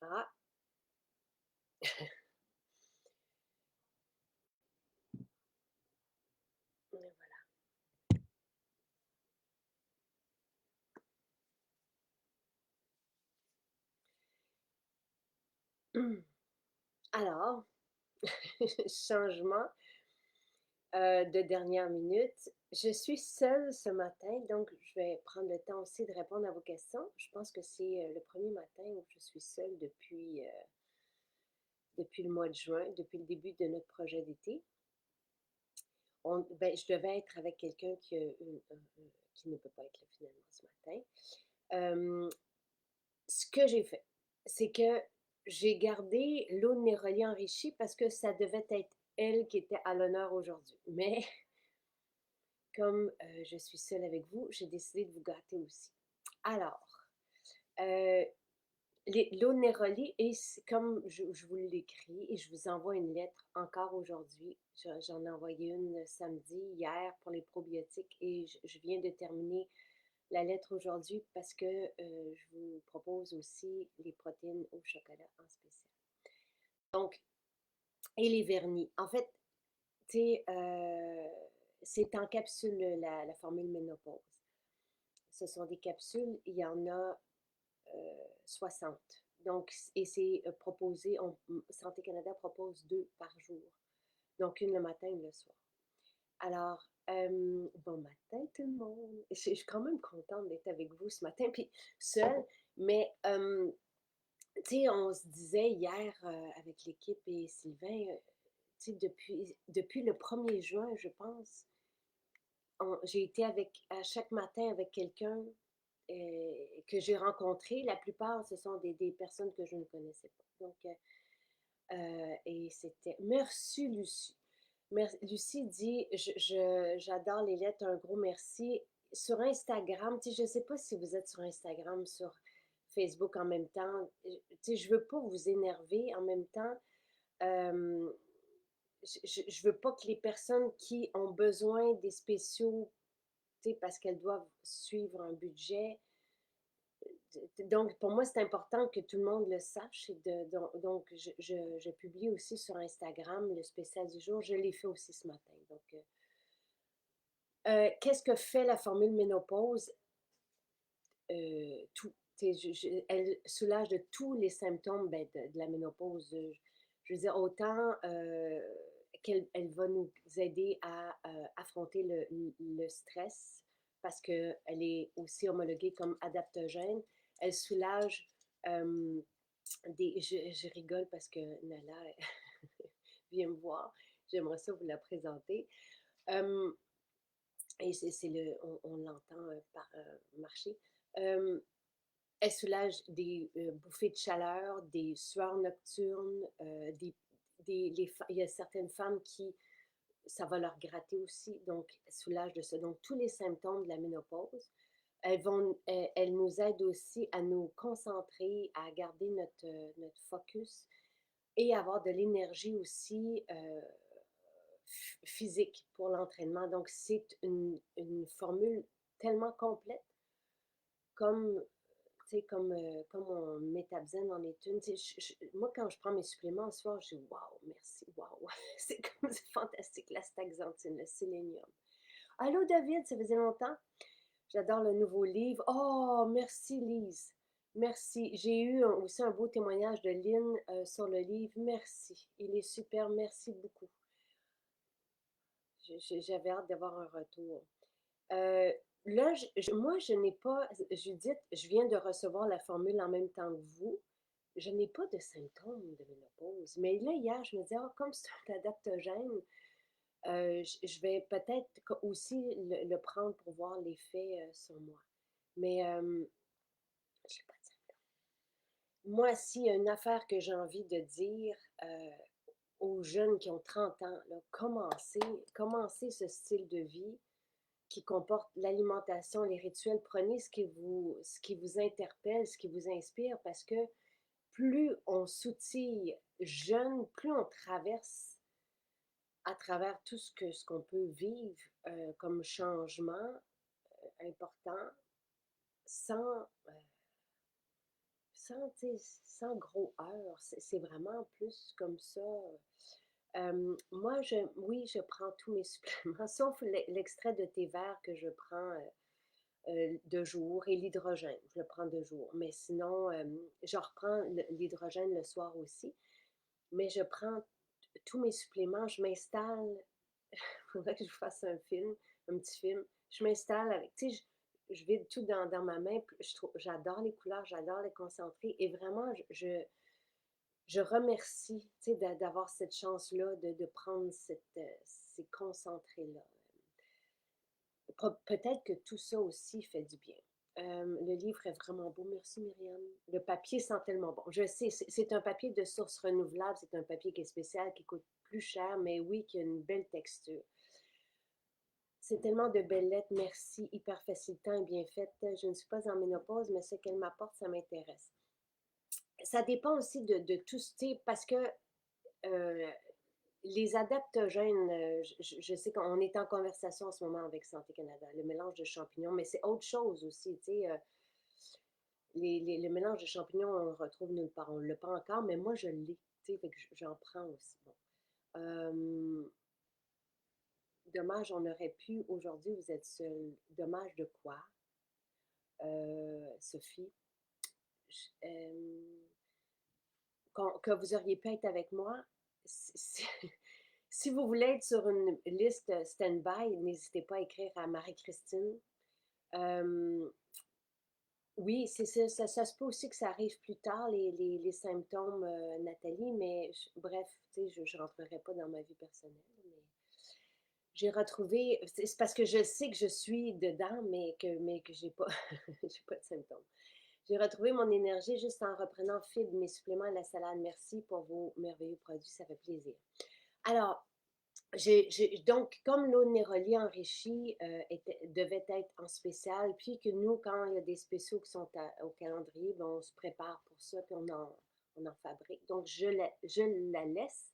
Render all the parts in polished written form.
Ah, et voilà. Alors, changement de dernière minute. Je suis seule ce matin, donc je vais prendre le temps aussi de répondre à vos questions. Je pense que c'est le premier matin où je suis seule depuis le mois de juin, depuis le début de notre projet d'été. Ben, je devais être avec quelqu'un qui ne peut pas être là finalement ce matin. Euh, Ce que j'ai fait, c'est que j'ai gardé l'eau de Néroli enrichie parce que ça devait être elle qui était à l'honneur aujourd'hui. Mais comme je suis seule avec vous, j'ai décidé de vous gâter aussi. Alors, euh, l'eau de Néroli, et comme je vous l'écris, et je vous envoie une lettre encore aujourd'hui. J'en ai envoyé une samedi, hier, pour les probiotiques, et je viens de terminer la lettre aujourd'hui parce que je vous propose aussi les protéines au chocolat en spécial. Donc, et les vernis. En fait, tu sais, c'est en capsule la formule ménopause. Ce sont des capsules, il y en a 60. Donc, et c'est proposé, Santé Canada propose 2 par jour. Donc, une le matin, une le soir. Alors, bon matin tout le monde. Je suis quand même contente d'être avec vous ce matin, puis seule, mais tu sais, on se disait hier avec l'équipe et Sylvain, tu sais, depuis le 1er juin, je pense, j'ai été à chaque matin avec quelqu'un que j'ai rencontré. La plupart, ce sont des personnes que je ne connaissais pas. Donc, et c'était. Merci, Lucie. Lucie dit j'adore les lettres, un gros merci. Sur Instagram, tu sais, je ne sais pas si vous êtes sur Instagram, sur Facebook en même temps. Tu sais, je ne veux pas vous énerver en même temps. euh, je ne veux pas que les personnes qui ont besoin des spéciaux, tu sais, parce qu'elles doivent suivre un budget. Donc, pour moi, c'est important que tout le monde le sache. Donc, je publie aussi sur Instagram le spécial du jour. Je l'ai fait aussi ce matin. Donc, qu'est-ce que fait la formule ménopause? Tout. Elle soulage de tous les symptômes de la ménopause. Je veux dire, autant qu'elle elle va nous aider à affronter le stress parce qu'elle est aussi homologuée comme adaptogène. Elle soulage je rigole parce que Nala vient me voir. J'aimerais ça vous la présenter. Euh, et on l'entend par marcher. Euh, Elle soulage des bouffées de chaleur, des sueurs nocturnes, il y a certaines femmes qui, ça va leur gratter aussi, donc elle soulage de ça. Donc, tous les symptômes de la ménopause, elles nous aident aussi à nous concentrer, à garder notre focus et avoir de l'énergie aussi physique pour l'entraînement. Donc, c'est une formule tellement complète comme comme mon métabzène en est une. Moi, quand je prends mes suppléments le soir, je dis waouh, merci, waouh. C'est comme c'est fantastique, la staxanthine, le sélénium. Allô, David, ça faisait longtemps. J'adore le nouveau livre. Oh, merci, Lise. Merci. J'ai eu aussi un beau témoignage de Lynn sur le livre. Merci. Il est super. Merci beaucoup. J'avais hâte d'avoir un retour. Euh, Là, moi, je n'ai pas, Judith, je viens de recevoir la formule en même temps que vous. Je n'ai pas de symptômes de ménopause. Mais là, hier, je me disais, ah, comme c'est un adaptogène, je vais peut-être aussi le prendre pour voir l'effet sur moi. Mais je n'ai pas de symptômes. Moi, s'il y a une affaire que j'ai envie de dire aux jeunes qui ont 30 ans, là, commencez ce style de vie qui comporte l'alimentation, les rituels. Prenez ce qui vous interpelle, ce qui vous inspire, parce que plus on s'outille jeune, plus on traverse à travers tout ce qu'on peut vivre comme changement important sans, sans, tu sais, sans gros heurts. C'est vraiment plus comme ça. Moi, oui, je prends tous mes suppléments, sauf l'extrait de thé vert que je prends de jour et l'hydrogène. Je le prends de jour. Mais sinon, je reprends l'hydrogène le soir aussi. Mais je prends tous mes suppléments. Je m'installe. Il faudrait que je fasse un film, un petit film. Je m'installe avec, tu sais, je vide tout dans ma main. J'adore les couleurs, j'adore les concentrés. Et vraiment, je remercie, tu sais, d'avoir cette chance-là de prendre ces concentrés-là. Peut-être que tout ça aussi fait du bien. Le livre est vraiment beau. Merci, Myriam. Le papier sent tellement bon. Je sais, c'est un papier de source renouvelable. C'est un papier qui est spécial, qui coûte plus cher, mais oui, qui a une belle texture. C'est tellement de belles lettres. Merci, hyper facilitant et bien faite. Je ne suis pas en ménopause, mais ce qu'elle m'apporte, ça m'intéresse. Ça dépend aussi de tout ce type, parce que euh, les adaptogènes, je sais qu'on est en conversation en ce moment avec Santé Canada, le mélange de champignons, mais c'est autre chose aussi, tu sais. Le mélange de champignons, on le retrouve nulle part. On ne l'a pas encore, mais moi, je l'ai, tu sais, fait que j'en prends aussi. Bon. Dommage, on aurait pu, aujourd'hui, vous êtes seul. Dommage de quoi, Sophie? Euh, que vous auriez pu être avec moi. Si, si vous voulez être sur une liste stand-by, n'hésitez pas à écrire à Marie-Christine. Euh, oui, c'est ça se peut aussi que ça arrive plus tard, les symptômes, Nathalie, mais bref, tu sais, je ne rentrerai pas dans ma vie personnelle. Mais j'ai retrouvé, c'est parce que je sais que je suis dedans, mais que j'ai pas, j'ai pas de symptômes. J'ai retrouvé mon énergie juste en reprenant fibres, mes suppléments et la salade. Merci pour vos merveilleux produits, ça fait plaisir. Alors, donc, comme l'eau de Néroli enrichie devait être en spécial, puis que nous, quand il y a des spéciaux qui sont au calendrier, ben, on se prépare pour ça, puis on en fabrique. Donc, je la laisse.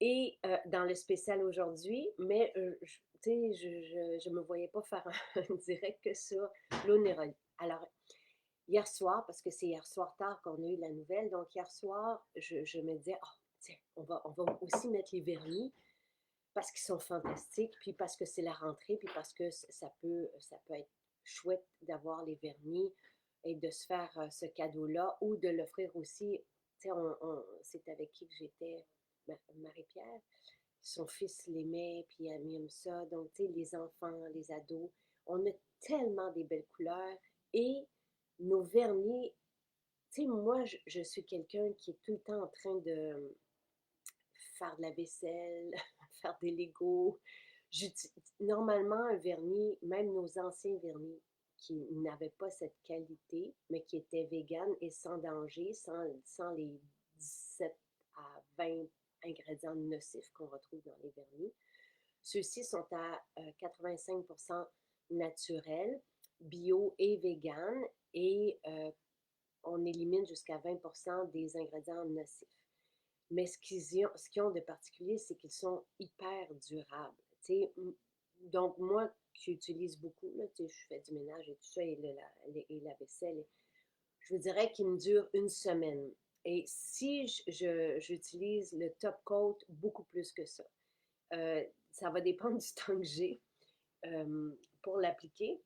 Et dans le spécial aujourd'hui, mais tu sais, je me voyais pas faire un direct que sur l'eau de Néroli. Alors, hier soir, parce que c'est hier soir tard qu'on a eu la nouvelle, donc hier soir, je me disais, oh, tiens, on va aussi mettre les vernis parce qu'ils sont fantastiques, puis parce que c'est la rentrée, puis parce que ça peut être chouette d'avoir les vernis et de se faire ce cadeau-là ou de l'offrir aussi. Tu sais, c'est avec qui que j'étais, Marie-Pierre. Son fils l'aimait, puis elle aime ça. Donc, tu sais, les enfants, les ados, on a tellement des belles couleurs et nos vernis. Tu sais, moi, je suis quelqu'un qui est tout le temps en train de faire de la vaisselle, faire des Legos. Normalement, un vernis, même nos anciens vernis, qui n'avaient pas cette qualité, mais qui étaient véganes et sans danger, sans les 17 à 20 ingrédients nocifs qu'on retrouve dans les vernis. Ceux-ci sont à 85% naturels, bio et vegan, et on élimine jusqu'à 20% des ingrédients nocifs. Mais ce qu'ils ont de particulier, c'est qu'ils sont hyper durables. Donc, moi qui utilise beaucoup, là, je fais du ménage et tout ça, et la vaisselle, je vous dirais qu'il me dure une semaine. Et si j'utilise le top coat beaucoup plus que ça, ça va dépendre du temps que j'ai pour l'appliquer.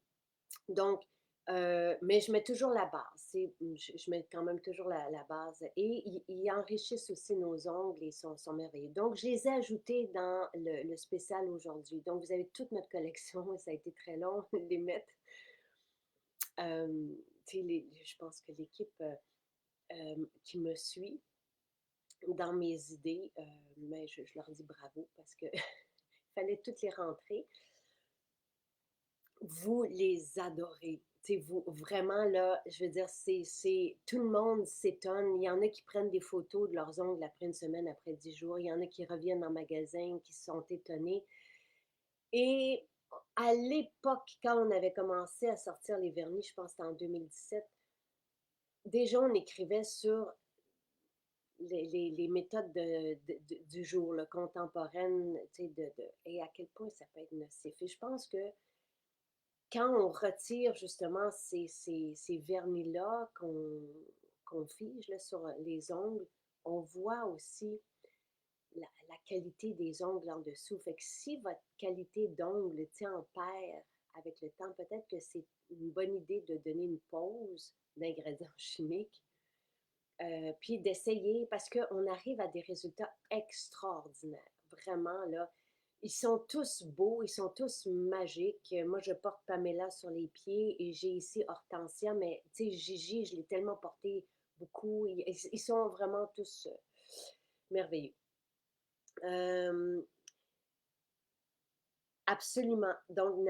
Donc, mais je mets toujours la base. Je mets quand même toujours la base. Et ils enrichissent aussi nos ongles et sont merveilleux. Donc, je les ai ajoutés dans le spécial aujourd'hui. Donc, vous avez toute notre collection. Ça a été très long de les mettre. Je pense que l'équipe qui me suit dans mes idées, mais je leur dis bravo parce que fallait toutes les rentrer. Vous les adorez. Vous, vraiment, là, je veux dire, tout le monde s'étonne. Il y en a qui prennent des photos de leurs ongles après une semaine, après 10 jours. Il y en a qui reviennent en magasin, qui sont étonnés. Et à l'époque, quand on avait commencé à sortir les vernis, je pense que c'était en 2017, déjà on écrivait sur les méthodes du jour, là, contemporaines, et à quel point ça peut être nocif. Et je pense que quand on retire justement ces vernis-là, qu'on fige là, sur les ongles, on voit aussi la qualité des ongles en dessous. Fait que si votre qualité d'ongles en paire avec le temps, peut-être que c'est une bonne idée de donner une pause d'ingrédients chimiques, puis d'essayer, parce qu'on arrive à des résultats extraordinaires. Vraiment, là, ils sont tous beaux, ils sont tous magiques. Moi, je porte Pamela sur les pieds et j'ai ici Hortensia, mais tu sais, Gigi, je l'ai tellement porté beaucoup. Ils sont vraiment tous merveilleux. Euh, Absolument. Donc,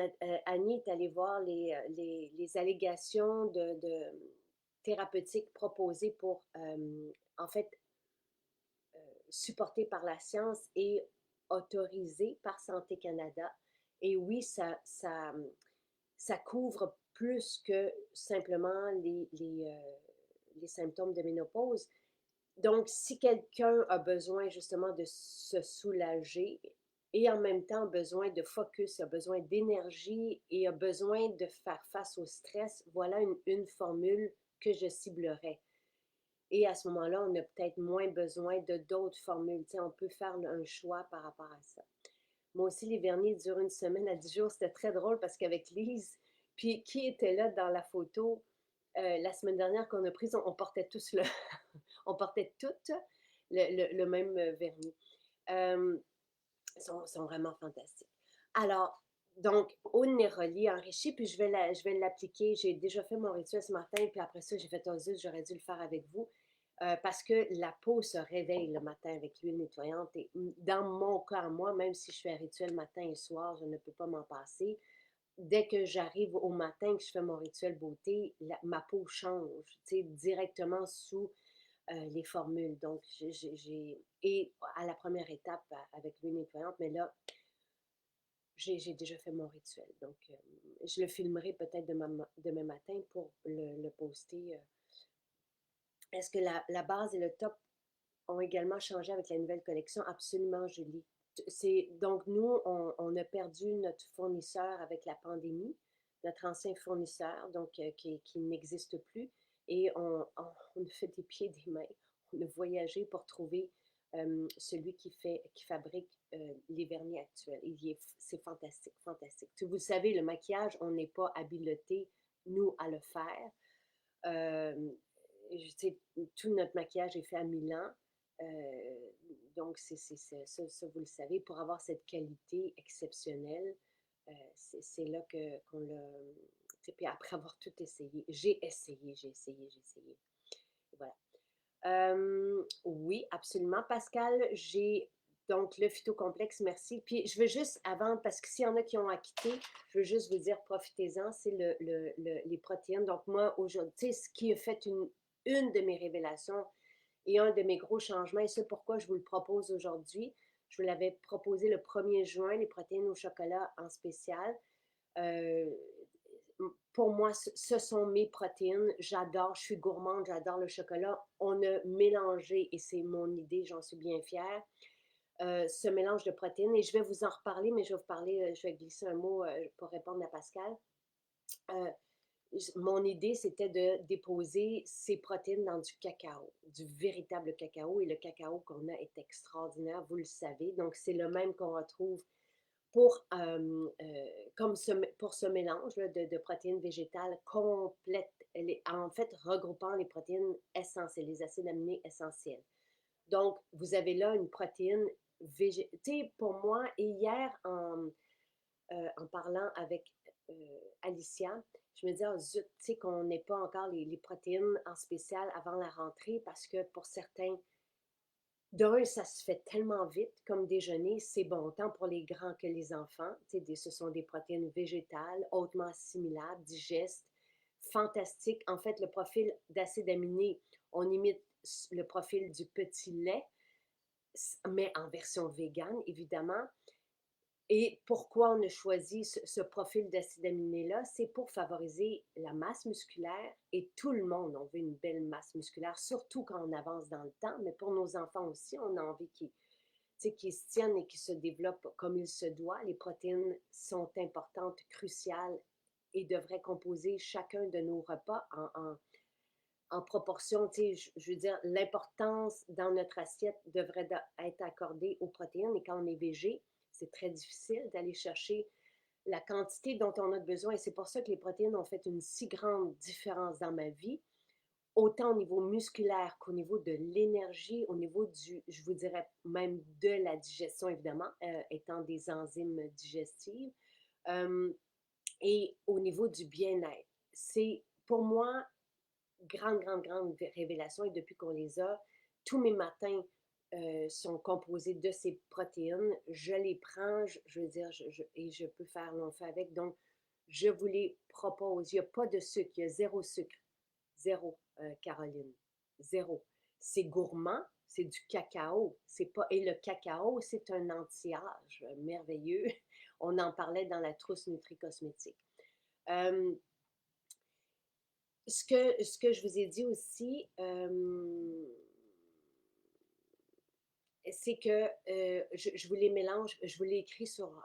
Annie est allée voir les allégations de thérapeutiques proposées pour, en fait, supportées par la science et autorisées par Santé Canada. Et oui, ça couvre plus que simplement les symptômes de ménopause. Donc, si quelqu'un a besoin justement de se soulager et en même temps a besoin de focus, a besoin d'énergie et a besoin de faire face au stress, voilà une formule que je ciblerais. Et à ce moment-là, on a peut-être moins besoin de d'autres formules. Tu sais, on peut faire un choix par rapport à ça. Moi aussi, les vernis durent une semaine à 10 jours. C'était très drôle parce qu'avec Lise, puis qui était là dans la photo la semaine dernière qu'on a prise, on portait tous le, on portait toutes le même vernis. Euh, sont vraiment fantastiques. Alors, donc, eau de néroli enrichie, puis je vais l'appliquer. J'ai déjà fait mon rituel ce matin, puis après ça, j'ai fait un zut, j'aurais dû le faire avec vous. Parce que la peau se réveille le matin avec l'huile nettoyante. Et dans mon cas, moi, même si je fais un rituel matin et soir, je ne peux pas m'en passer. Dès que j'arrive au matin, que je fais mon rituel beauté, ma peau change, directement sous les formules. Donc, et à la première étape avec l'huile nettoyante, mais là, j'ai déjà fait mon rituel. Donc, je le filmerai peut-être demain matin pour le poster. Est-ce que la base et le top ont également changé avec la nouvelle collection? Absolument, Julie. Donc, nous, on a perdu notre fournisseur avec la pandémie, notre ancien fournisseur, donc qui n'existe plus. Et on a fait des pieds et des mains. On a voyagé pour trouver celui qui fabrique les vernis actuels. C'est fantastique, fantastique. Vous le savez, le maquillage, on n'est pas habilité, nous, à le faire. Euh, tout notre maquillage est fait à Milan. Euh, donc, ça, vous le savez, pour avoir cette qualité exceptionnelle, c'est là qu'on l'a. Puis après avoir tout essayé, j'ai essayé, j'ai essayé, j'ai essayé. Voilà. Oui, absolument. Pascal, j'ai donc le phytocomplexe, merci. Puis je veux juste, avant, parce que s'il y en a qui ont acquitté, je veux juste vous dire, profitez-en, c'est les protéines. Donc moi, aujourd'hui, tu sais, ce qui a fait une de mes révélations et un de mes gros changements, et c'est pourquoi je vous le propose aujourd'hui. Je vous l'avais proposé le 1er juin, les protéines au chocolat en spécial. Euh, pour moi, ce sont mes protéines. J'adore, je suis gourmande, j'adore le chocolat. On a mélangé, et c'est mon idée, j'en suis bien fière, ce mélange de protéines. Et je vais vous en reparler, mais je vais vous parler, je vais glisser un mot pour répondre à Pascal. Euh, Mon idée, c'était de déposer ces protéines dans du cacao, du véritable cacao. Et le cacao qu'on a est extraordinaire, vous le savez. Donc, c'est le même qu'on retrouve pour, pour ce mélange là, de protéines végétales complètes, en fait regroupant les protéines essentielles, les acides aminés essentiels. Donc, vous avez là une protéine végétale. Pour moi, et hier, en parlant avec Alicia, je me disais, oh, zut, tu sais qu'on n'ait pas encore les protéines en spécial avant la rentrée parce que pour certains, d'un, ça se fait tellement vite comme déjeuner, c'est bon tant pour les grands que les enfants. Ce sont des protéines végétales, hautement assimilables, digestes, fantastiques. En fait, le profil d'acides aminés, on imite le profil du petit lait, mais en version végane, évidemment. Et pourquoi on a choisi ce profil d'acide aminé-là? C'est pour favoriser la masse musculaire et tout le monde, on veut une belle masse musculaire, surtout quand on avance dans le temps, mais pour nos enfants aussi, on a envie qu'ils se tiennent et qu'ils se développent comme il se doit. Les protéines sont importantes, cruciales et devraient composer chacun de nos repas en proportion, tu sais, je veux dire, l'importance dans notre assiette devrait être accordée aux protéines. Et quand on est végé, c'est très difficile d'aller chercher la quantité dont on a besoin. Et c'est pour ça que les protéines ont fait une si grande différence dans ma vie, autant au niveau musculaire qu'au niveau de l'énergie, au niveau du, je vous dirais même de la digestion, évidemment, étant des enzymes digestives, euh, et au niveau du bien-être. C'est pour moi grande révélation et depuis qu'on les a, tous mes matins sont composés de ces protéines. Je les prends, je veux dire, et je peux faire long feu avec. Donc, je vous les propose. Il n'y a pas de sucre, il y a zéro sucre. Zéro, Caroline. Zéro. C'est gourmand, c'est du cacao. C'est pas... Et le cacao, c'est un anti-âge merveilleux. On en parlait dans la trousse Nutri-Cosmétique. Euh, ce que je vous ai dit aussi, c'est que je vous les mélange, je vous l'ai écrit sur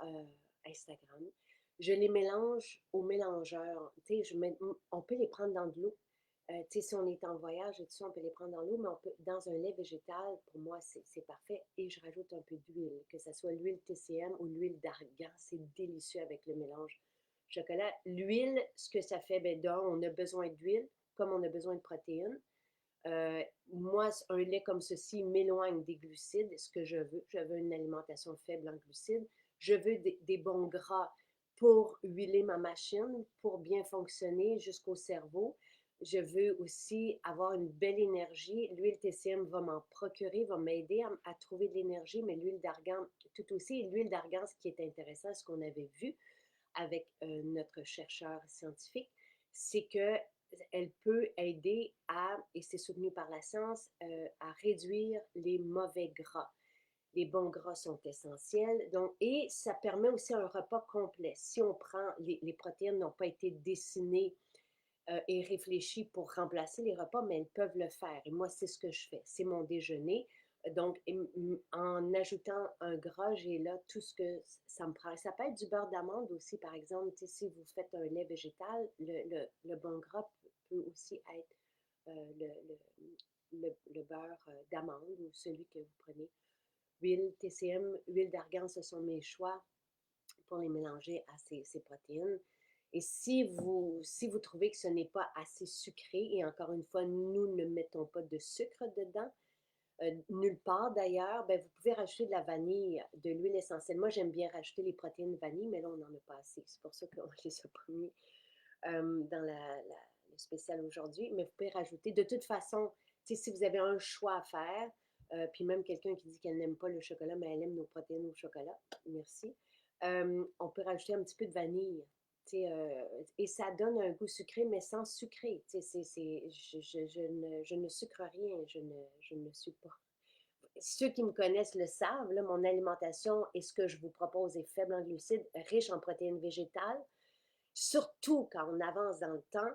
Instagram, je les mélange au mélangeur. Tu sais, on peut les prendre dans de l'eau. Tu sais, si on est en voyage et tout ça, on peut les prendre dans l'eau, mais on peut, dans un lait végétal, pour moi, c'est parfait. Et je rajoute un peu d'huile, que ce soit l'huile TCM ou l'huile d'argan. C'est délicieux avec le mélange chocolat. L'huile, ce que ça fait, ben, on a besoin d'huile, comme on a besoin de protéines. Moi, un lait comme ceci m'éloigne des glucides, ce que je veux. Je veux une alimentation faible en glucides. Je veux des bons gras pour huiler ma machine, pour bien fonctionner jusqu'au cerveau. Je veux aussi avoir une belle énergie. L'huile TCM va m'en procurer, va m'aider à trouver de l'énergie, mais l'huile d'argan tout aussi. Et l'huile d'argan, ce qui est intéressant, ce qu'on avait vu avec notre chercheur scientifique, c'est que elle peut aider à, et c'est soutenu par la science, à réduire les mauvais gras. Les bons gras sont essentiels. Donc, et ça permet aussi un repas complet. Si on prend, les protéines n'ont pas été dessinées et réfléchies pour remplacer les repas, mais elles peuvent le faire. Et moi, c'est ce que je fais. C'est mon déjeuner. Donc, en ajoutant un gras, j'ai là tout ce que ça me prend. Ça peut être du beurre d'amande aussi, par exemple. Si vous faites un lait végétal, le bon gras peut aussi être le beurre d'amande ou celui que vous prenez. Huile TCM, huile d'argan, ce sont mes choix pour les mélanger à ces protéines. Et si vous trouvez que ce n'est pas assez sucré, et encore une fois, nous ne mettons pas de sucre dedans, nulle part d'ailleurs, ben, vous pouvez rajouter de la vanille, de l'huile essentielle. Moi, j'aime bien rajouter les protéines vanille, mais là, on n'en a pas assez. C'est pour ça qu'on les a pas mis dans le spécial aujourd'hui. Mais vous pouvez rajouter. De toute façon, si vous avez un choix à faire, puis même quelqu'un qui dit qu'elle n'aime pas le chocolat, mais elle aime nos protéines au chocolat, merci. On peut rajouter un petit peu de vanille. Et ça donne un goût sucré, mais sans sucré. Je ne sucre rien, je ne suis pas. Ceux qui me connaissent le savent, là, mon alimentation et ce que je vous propose est faible en glucides, riche en protéines végétales. Surtout quand on avance dans le temps,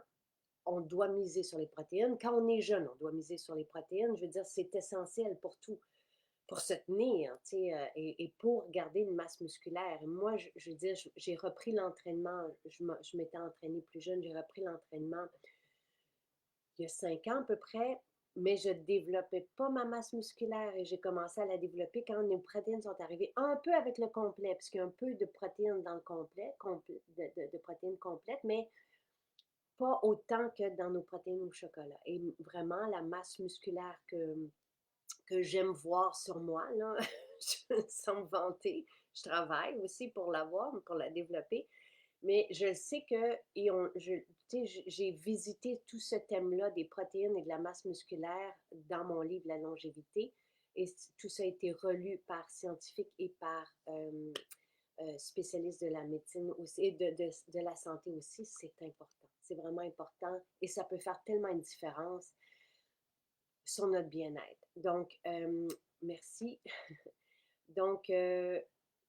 on doit miser sur les protéines. Quand on est jeune, on doit miser sur les protéines. Je veux dire, c'est essentiel pour tout, pour se tenir, et pour garder une masse musculaire. Et moi, je veux dire, j'ai repris l'entraînement. Je m'étais entraînée plus jeune, j'ai repris l'entraînement il y a 5 ans à peu près, mais je ne développais pas ma masse musculaire et j'ai commencé à la développer quand les protéines sont arrivées, un peu avec le complet, parce qu'il y a un peu de protéines dans le complet, de protéines complètes, mais pas autant que dans nos protéines au chocolat. Et vraiment, la masse musculaire que j'aime voir sur moi, là, sans me vanter, je travaille aussi pour l'avoir, pour la développer, mais je sais que, j'ai visité tout ce thème-là des protéines et de la masse musculaire dans mon livre La longévité, et tout ça a été relu par scientifiques et par spécialistes de la médecine aussi, et de la santé aussi. C'est important, c'est vraiment important, et ça peut faire tellement une différence sur notre bien-être. Donc, merci. Donc,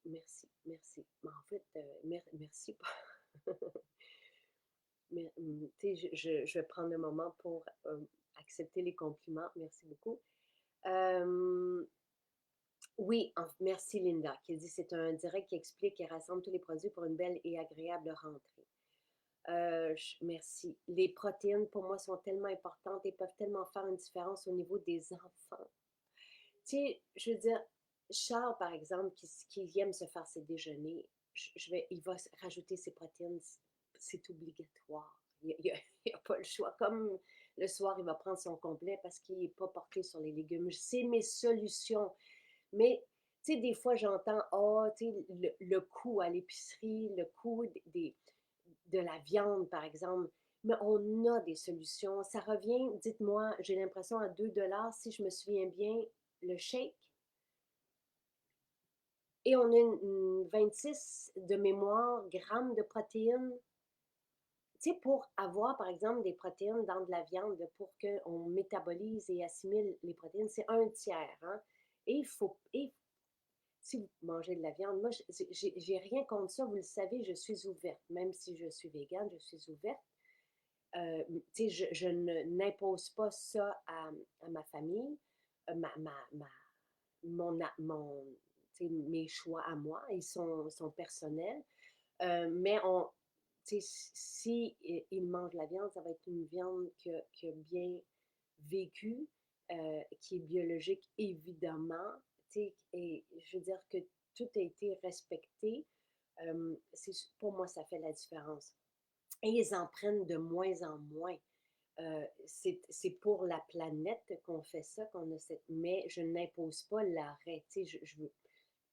merci. Mais en fait, merci pas. Mais, je vais prendre un moment pour accepter les compliments. Merci beaucoup. Oui, merci Linda, qui dit c'est un direct qui explique et rassemble tous les produits pour une belle et agréable rentrée. Merci. Les protéines, pour moi, sont tellement importantes et peuvent tellement faire une différence au niveau des enfants. Tu sais, je veux dire, Charles, par exemple, qui aime se faire ses déjeuners, il va rajouter ses protéines, c'est obligatoire. Il a pas le choix. Comme le soir, il va prendre son complet parce qu'il n'est pas porté sur les légumes. C'est mes solutions. Mais, tu sais, des fois, j'entends, tu sais, le coût à l'épicerie, le coût de la viande, par exemple. Mais on a des solutions. Ça revient, dites-moi, j'ai l'impression à 2 $, si je me souviens bien, le shake. Et on a 26 de mémoire grammes de protéines. Tu sais, pour avoir, par exemple, des protéines dans de la viande, pour qu'on métabolise et assimile les protéines, c'est un tiers. Hein? Et il faut, et si vous mangez de la viande, moi, j'ai rien contre ça, vous le savez, je suis ouverte. Même si je suis végane, je suis ouverte. Tu sais, je n'impose pas ça à ma famille, euh, ma, ma, ma- mon, tu sais, mes choix à moi, sont personnels. Mais tu sais, si il mange la viande, ça va être une viande qui a bien vécu, qui est biologique, évidemment. Tu sais, et je veux dire que tout a été respecté. Pour moi, ça fait la différence. Et ils en prennent de moins en moins. C'est pour la planète qu'on fait ça, mais je n'impose pas l'arrêt. Tu sais,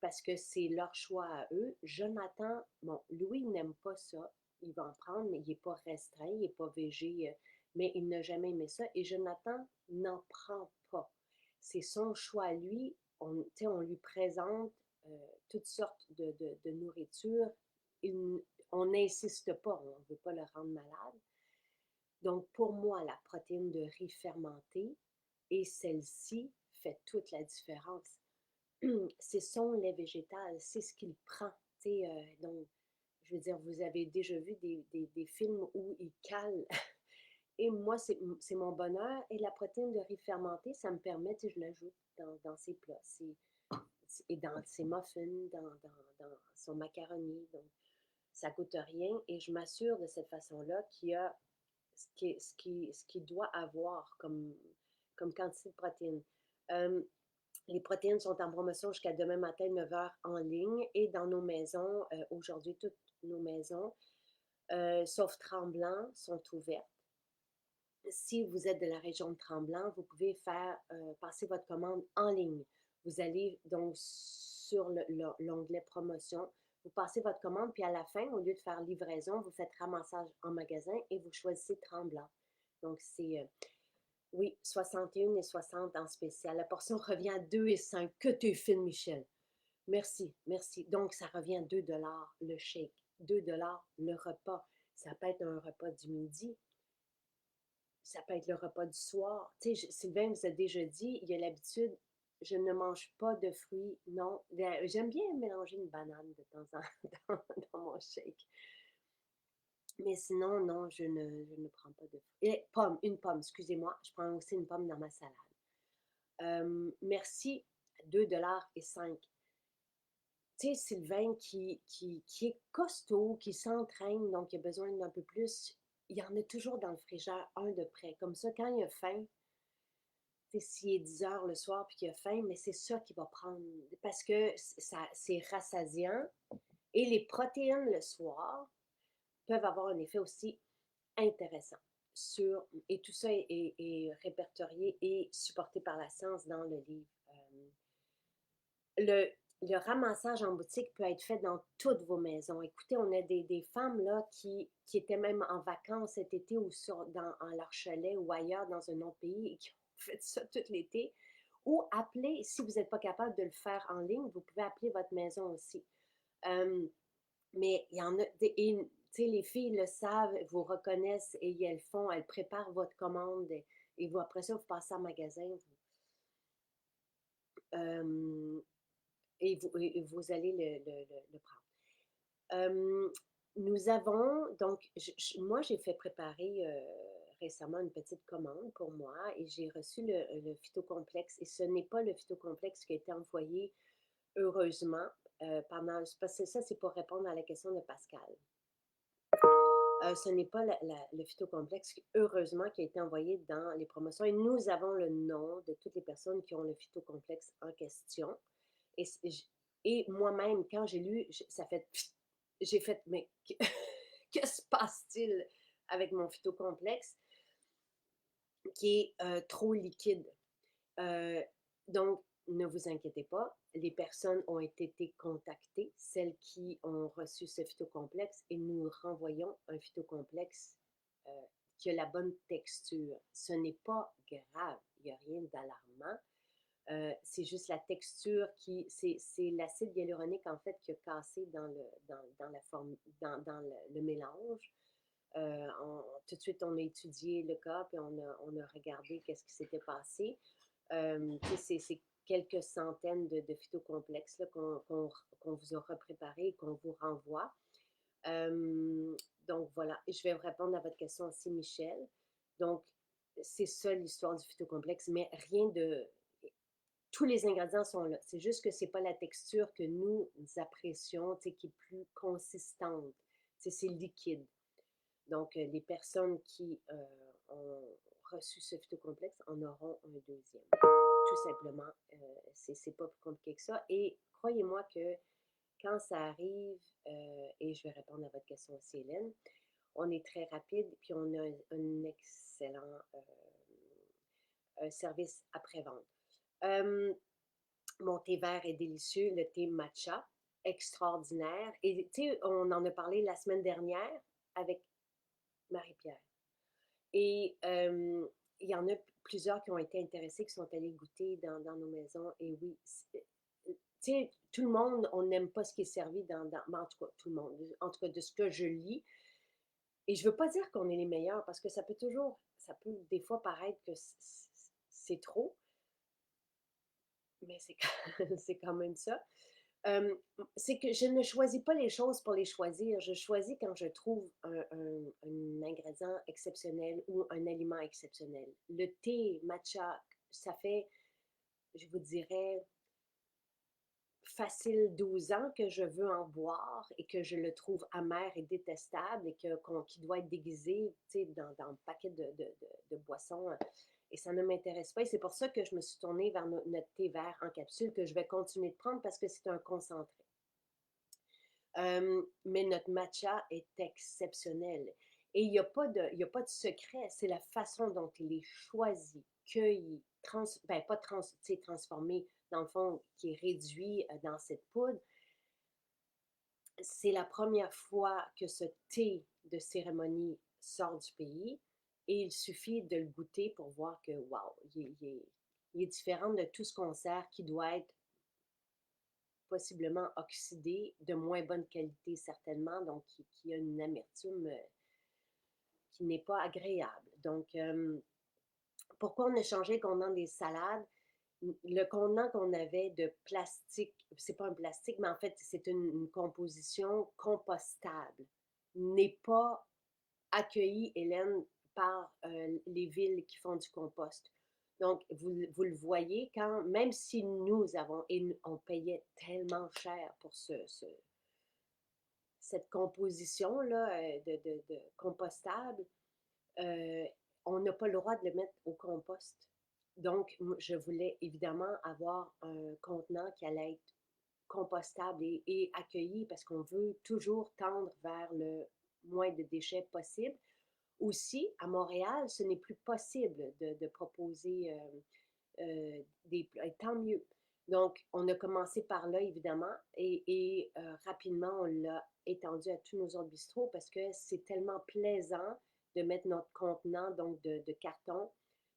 parce que c'est leur choix à eux. Jonathan, bon, Louis n'aime pas ça. Il va en prendre, mais il n'est pas restreint, il n'est pas végé, mais il n'a jamais aimé ça. Et Jonathan n'en prend pas. C'est son choix à lui. On lui présente toutes sortes de nourriture. On n'insiste pas, on ne veut pas le rendre malade. Donc, pour moi, la protéine de riz fermenté et celle-ci fait toute la différence. C'est son lait végétal, c'est ce qu'il prend. Donc, je veux dire, vous avez déjà vu des films où il cale. Et moi, c'est mon bonheur. Et la protéine de riz fermenté, ça me permet, je l'ajoute dans ses plats. Et dans ses muffins, dans son macaroni. Donc, ça coûte rien. Et je m'assure de cette façon-là qu'il y a ce qu'il doit avoir comme quantité de protéines. Euh, les protéines sont en promotion jusqu'à demain matin, 9 h en ligne et dans nos maisons. Aujourd'hui, toutes nos maisons, sauf Tremblant, sont ouvertes. Si vous êtes de la région de Tremblant, vous pouvez passer votre commande en ligne. Vous allez donc sur l'onglet promotion, vous passez votre commande, puis à la fin, au lieu de faire livraison, vous faites ramassage en magasin et vous choisissez Tremblant. Donc, oui, 61,60 en spécial. La portion revient à 2,5. Que tu es fine, Michel. Merci, merci. Donc, ça revient à 2 $ le shake, 2 $ le repas. Ça peut être un repas du midi, ça peut être le repas du soir. Tu sais, Sylvain vous a déjà dit, il a l'habitude, je ne mange pas de fruits, non. J'aime bien mélanger une banane de temps en temps dans mon shake. Mais sinon, non, je ne prends pas de fruits. Et une pomme, excusez-moi, je prends aussi une pomme dans ma salade. Merci, 2,5 $ Tu sais, Sylvain qui est costaud, qui s'entraîne, donc il a besoin d'un peu plus, il y en a toujours dans le frigidaire un de près. Comme ça, quand il a faim, s'il est 10 heures le soir puis qu'il a faim, mais c'est ça qu'il va prendre. Parce que c'est rassasiant. Et les protéines le soir peuvent avoir un effet aussi intéressant. Et tout ça est répertorié et supporté par la science dans le livre. Le, le ramassage en boutique peut être fait dans toutes vos maisons. Écoutez, on a des femmes là qui étaient même en vacances cet été ou en leur chalet ou ailleurs dans un autre pays et qui ont fait ça tout l'été. Ou appelez, si vous n'êtes pas capable de le faire en ligne, vous pouvez appeler votre maison aussi. Mais il y en a, tu sais, les filles le savent, vous reconnaissent et elles préparent votre commande et vous, après ça, vous passez en magasin. Euh, et vous allez le prendre. Nous avons, donc, moi, j'ai fait préparer récemment une petite commande pour moi et j'ai reçu le phytocomplexe. Et ce n'est pas le phytocomplexe qui a été envoyé, heureusement, parce que ça, c'est pour répondre à la question de Pascal. Ce n'est pas le phytocomplexe, heureusement, qui a été envoyé dans les promotions. Et nous avons le nom de toutes les personnes qui ont le phytocomplexe en question. Et, et moi-même, quand j'ai lu, ça fait, j'ai fait, mais que se passe-t-il avec mon phytocomplexe qui est trop liquide? Euh, donc, ne vous inquiétez pas, les personnes ont été contactées, celles qui ont reçu ce phytocomplexe, et nous renvoyons un phytocomplexe euh, qui a la bonne texture. Ce n'est pas grave, il n'y a rien d'alarmant. C'est juste la texture c'est l'acide hyaluronique en fait qui a cassé dans la forme, dans le mélange. Tout de suite, on a étudié le cas, puis on a regardé qu'est-ce qui s'était passé. C'est quelques centaines de phytocomplexes qu'on vous a repréparés et qu'on vous renvoie. Donc voilà, je vais répondre à votre question aussi, Michel. Donc, c'est ça l'histoire du phytocomplexe, mais rien de... Tous les ingrédients sont là. C'est juste que c'est pas la texture que nous apprécions, qui est plus consistante. C'est liquide. Donc, les personnes qui ont reçu ce phytocomplexe en auront un deuxième. Tout simplement, c'est pas plus compliqué que ça. Et croyez-moi que quand ça arrive, et je vais répondre à votre question aussi, Hélène, on est très rapide, puis on a un excellent service après-vente. Mon thé vert est délicieux, le thé matcha, extraordinaire. Et tu sais, on en a parlé la semaine dernière avec Marie-Pierre. Et il y en a plusieurs qui ont été intéressés, qui sont allés goûter dans nos maisons. Et oui, tu sais, tout le monde, on n'aime pas ce qui est servi mais en tout cas, tout le monde, en tout cas de ce que je lis. Et je veux pas dire qu'on est les meilleurs, parce que ça peut des fois paraître que c'est trop, mais c'est quand même ça. Euh, c'est que je ne choisis pas les choses pour les choisir. Je choisis quand je trouve un ingrédient exceptionnel ou un aliment exceptionnel. Le thé matcha, ça fait, je vous dirais, facile 12 ans que je veux en boire et que je le trouve amer et détestable et qu'il doit être déguisé dans le paquet de boissons. Et ça ne m'intéresse pas. Et c'est pour ça que je me suis tournée vers notre thé vert en capsule que je vais continuer de prendre parce que c'est un concentré. Mais notre matcha est exceptionnel. Et il n'y a pas de secret, c'est la façon dont il est choisi, cueilli, pas transformé, dans le fond, qui est réduit dans cette poudre. C'est la première fois que ce thé de cérémonie sort du pays et il suffit de le goûter pour voir que, wow, il est différent de tout ce qu'on sert qui doit être possiblement oxydé, de moins bonne qualité certainement, donc qui a une amertume qui n'est pas agréable. Donc, pourquoi on a changé le contenant des salades? Le contenant qu'on avait de plastique, c'est pas un plastique, mais en fait, c'est une composition compostable, n'est pas accueilli, Hélène, par les villes qui font du compost. Donc, vous le voyez, même si nous avons, et on payait tellement cher pour cette composition-là de compostable, euh, on n'a pas le droit de le mettre au compost. Donc, je voulais évidemment avoir un contenant qui allait être compostable et accueilli parce qu'on veut toujours tendre vers le moins de déchets possible. Aussi, à Montréal, ce n'est plus possible de proposer des plats. Et tant mieux. Donc, on a commencé par là, évidemment, et rapidement, on l'a étendu à tous nos autres bistrots parce que c'est tellement plaisant de mettre notre contenant donc de carton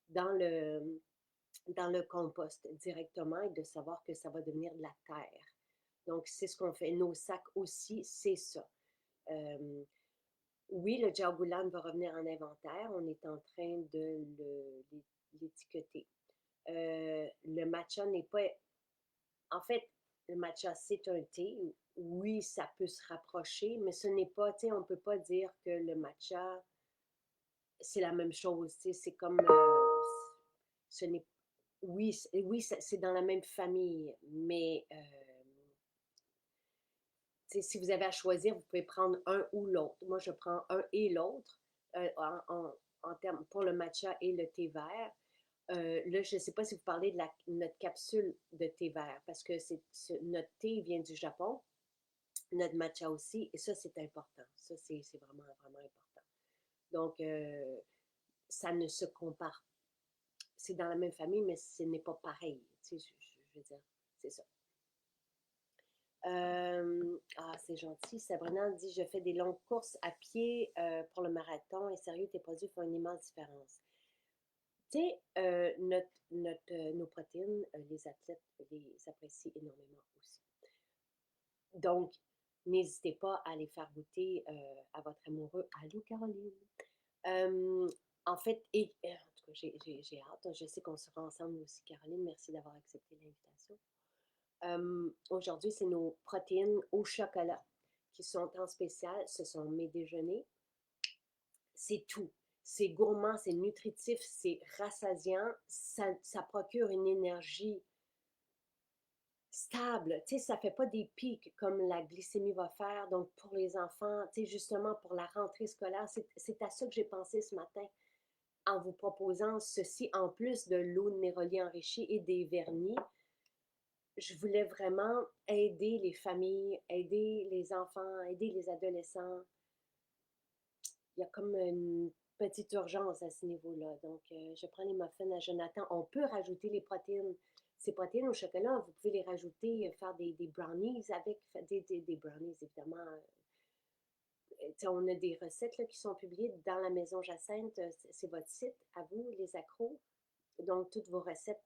dans le compost directement et de savoir que ça va devenir de la terre. Donc, c'est ce qu'on fait. Nos sacs aussi, c'est ça. Euh, oui, le Djaougoulane va revenir en inventaire. On est en train de l'étiqueter. Le matcha n'est pas... En fait, le matcha, c'est un thé. Oui, ça peut se rapprocher, mais ce n'est pas... Tu sais, on ne peut pas dire que le matcha, c'est la même chose. Tu sais, c'est comme... ce n'est... Oui, c'est dans la même famille, mais... si vous avez à choisir, vous pouvez prendre un ou l'autre. Moi, je prends un et l'autre en termes pour le matcha et le thé vert. Là, je ne sais pas si vous parlez de notre capsule de thé vert, parce que notre thé vient du Japon, notre matcha aussi, et ça, c'est important. Ça, c'est vraiment, vraiment important. Donc, ça ne se compare. C'est dans la même famille, mais ce n'est pas pareil. Tu sais, je veux dire, c'est ça. C'est gentil. Sabrina dit, je fais des longues courses à pied pour le marathon et sérieux, tes produits font une immense différence. Tu sais, nos protéines, les athlètes les apprécient énormément aussi. Donc, n'hésitez pas à les faire goûter à votre amoureux. Allô, Caroline. En fait, en tout cas, j'ai hâte. Je sais qu'on sera ensemble aussi, Caroline. Merci d'avoir accepté l'invitation. Aujourd'hui, c'est nos protéines au chocolat qui sont en spécial. Ce sont mes déjeuners. C'est tout. C'est gourmand, c'est nutritif, c'est rassasiant. Ça procure une énergie stable. Tu sais, ça ne fait pas des pics comme la glycémie va faire. Donc, pour les enfants, tu sais, justement, pour la rentrée scolaire, c'est à ça que j'ai pensé ce matin en vous proposant ceci en plus de l'eau de Néroli enrichie et des vernis. Je voulais vraiment aider les familles, aider les enfants, aider les adolescents. Il y a comme une petite urgence à ce niveau-là. Donc, je prends les muffins à Jonathan. On peut rajouter les protéines. Ces protéines au chocolat, vous pouvez les rajouter, faire des brownies avec, des brownies, évidemment. On a des recettes là, qui sont publiées dans la Maison Jacinthe. C'est votre site, à vous, les accros. Donc, toutes vos recettes,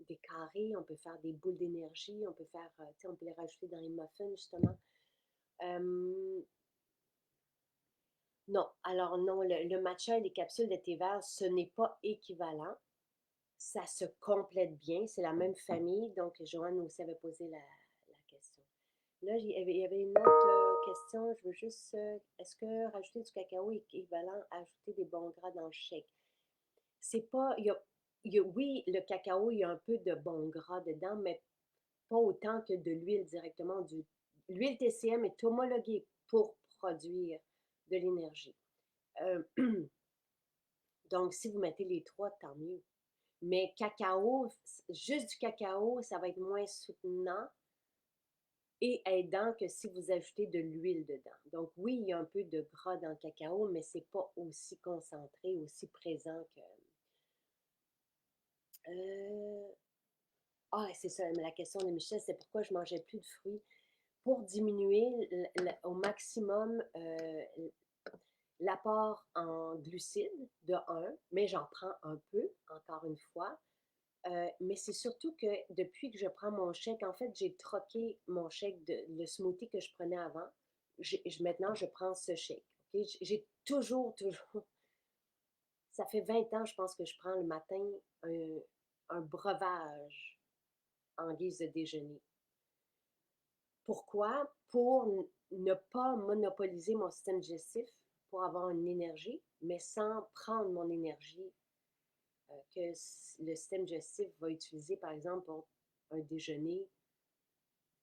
des carrés, on peut faire des boules d'énergie, on peut faire, on peut les rajouter dans les muffins, justement. Non, alors non, le matcha et les capsules de thé vert, ce n'est pas équivalent. Ça se complète bien, c'est la même famille. Donc, Joanne aussi avait posé la question. Là, il y avait une autre question. Je veux juste, est-ce que rajouter du cacao est équivalent à ajouter des bons gras dans le shake? C'est pas, oui, le cacao, il y a un peu de bons gras dedans, mais pas autant que de l'huile directement. L'huile TCM est homologuée pour produire de l'énergie. Euh, donc, si vous mettez les trois, tant mieux. Mais cacao, juste du cacao, ça va être moins soutenant et aidant que si vous ajoutez de l'huile dedans. Donc, oui, il y a un peu de gras dans le cacao, mais c'est pas aussi concentré, aussi présent que. C'est ça, la question de Michel, c'est pourquoi je mangeais plus de fruits. Pour diminuer au maximum l'apport en glucides, de 1, mais j'en prends un peu, encore une fois. Mais c'est surtout que depuis que je prends mon shake, en fait, j'ai troqué mon shake, le smoothie que je prenais avant. Maintenant, je prends ce shake. Okay? J'ai toujours, ça fait 20 ans, je pense, que je prends le matin un breuvage en guise de déjeuner. Pourquoi? Pour ne pas monopoliser mon système digestif, pour avoir une énergie, mais sans prendre mon énergie que le système digestif va utiliser, par exemple, pour un déjeuner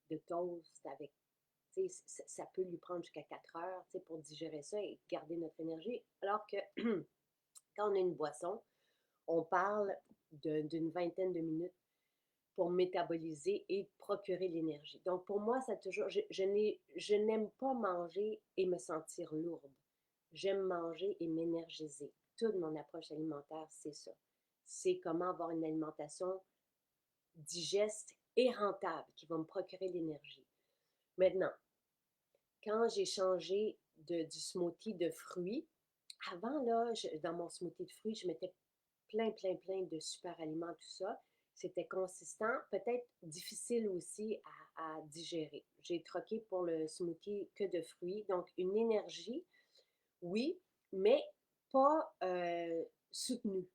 de toast avec. Ça peut lui prendre jusqu'à 4 heures pour digérer ça et garder notre énergie. Alors que quand on a une boisson, on parle d'une vingtaine de minutes pour métaboliser et procurer l'énergie. Donc, pour moi, ça toujours, je n'aime pas manger et me sentir lourde. J'aime manger et m'énergiser. Toute mon approche alimentaire, c'est ça. C'est comment avoir une alimentation digeste et rentable qui va me procurer l'énergie. Maintenant, quand j'ai changé du smoothie de fruits, avant, là, dans mon smoothie de fruits, je mettais plein, plein, plein de super aliments, tout ça. C'était consistant, peut-être difficile aussi à digérer. J'ai troqué pour le smoothie que de fruits. Donc, une énergie, oui, mais pas soutenue.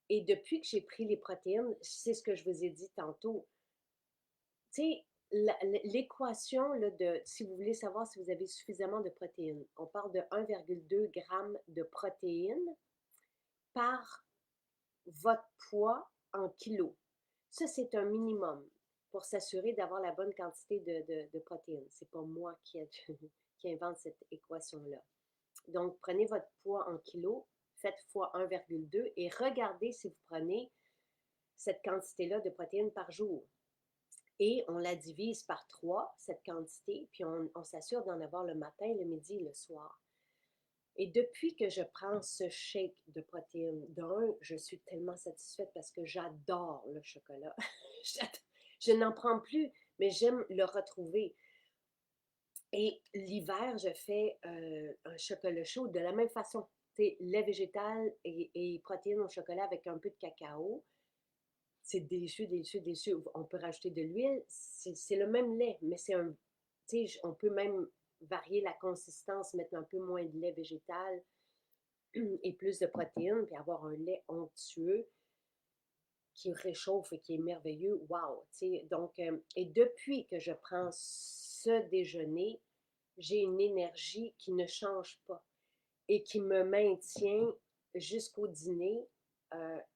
Et depuis que j'ai pris les protéines, c'est ce que je vous ai dit tantôt. Tu sais, l'équation de, si vous voulez savoir si vous avez suffisamment de protéines, on parle de 1,2 g de protéines par votre poids en kilos. Ça, c'est un minimum. pour s'assurer d'avoir la bonne quantité de protéines. C'est pas moi qui invente cette équation-là. Donc, prenez votre poids en kilos, faites fois 1,2 et regardez si vous prenez cette quantité-là de protéines par jour. Et on la divise par 3, cette quantité, puis on s'assure d'en avoir le matin, le midi et le soir. Et depuis que je prends ce shake de protéines, je suis tellement satisfaite parce que j'adore le chocolat. Je n'en prends plus, mais j'aime le retrouver. Et l'hiver, je fais un chocolat chaud de la même façon. C'est lait végétal et protéines au chocolat avec un peu de cacao. C'est délicieux, délicieux, délicieux. On peut rajouter de l'huile. C'est le même lait, mais on peut même varier la consistance, mettre un peu moins de lait végétal et plus de protéines, puis avoir un lait onctueux qui réchauffe et qui est merveilleux. Wow! Donc, et depuis que je prends ce déjeuner, j'ai une énergie qui ne change pas et qui me maintient jusqu'au dîner.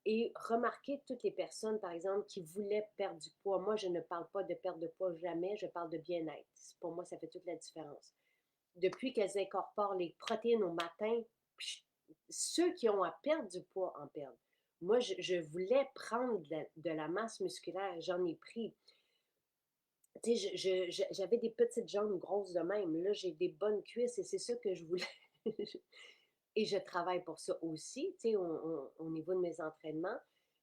Et remarquez toutes les personnes, par exemple, qui voulaient perdre du poids. Moi, je ne parle pas de perte de poids jamais, je parle de bien-être. Pour moi, ça fait toute la différence. Depuis qu'elles incorporent les protéines au matin, ceux qui ont à perdre du poids en perdent. Moi, je voulais prendre de la masse musculaire, j'en ai pris. Tu sais, j'avais des petites jambes grosses de même. Là, j'ai des bonnes cuisses et c'est ça que je voulais. Et je travaille pour ça aussi, tu sais, au niveau de mes entraînements.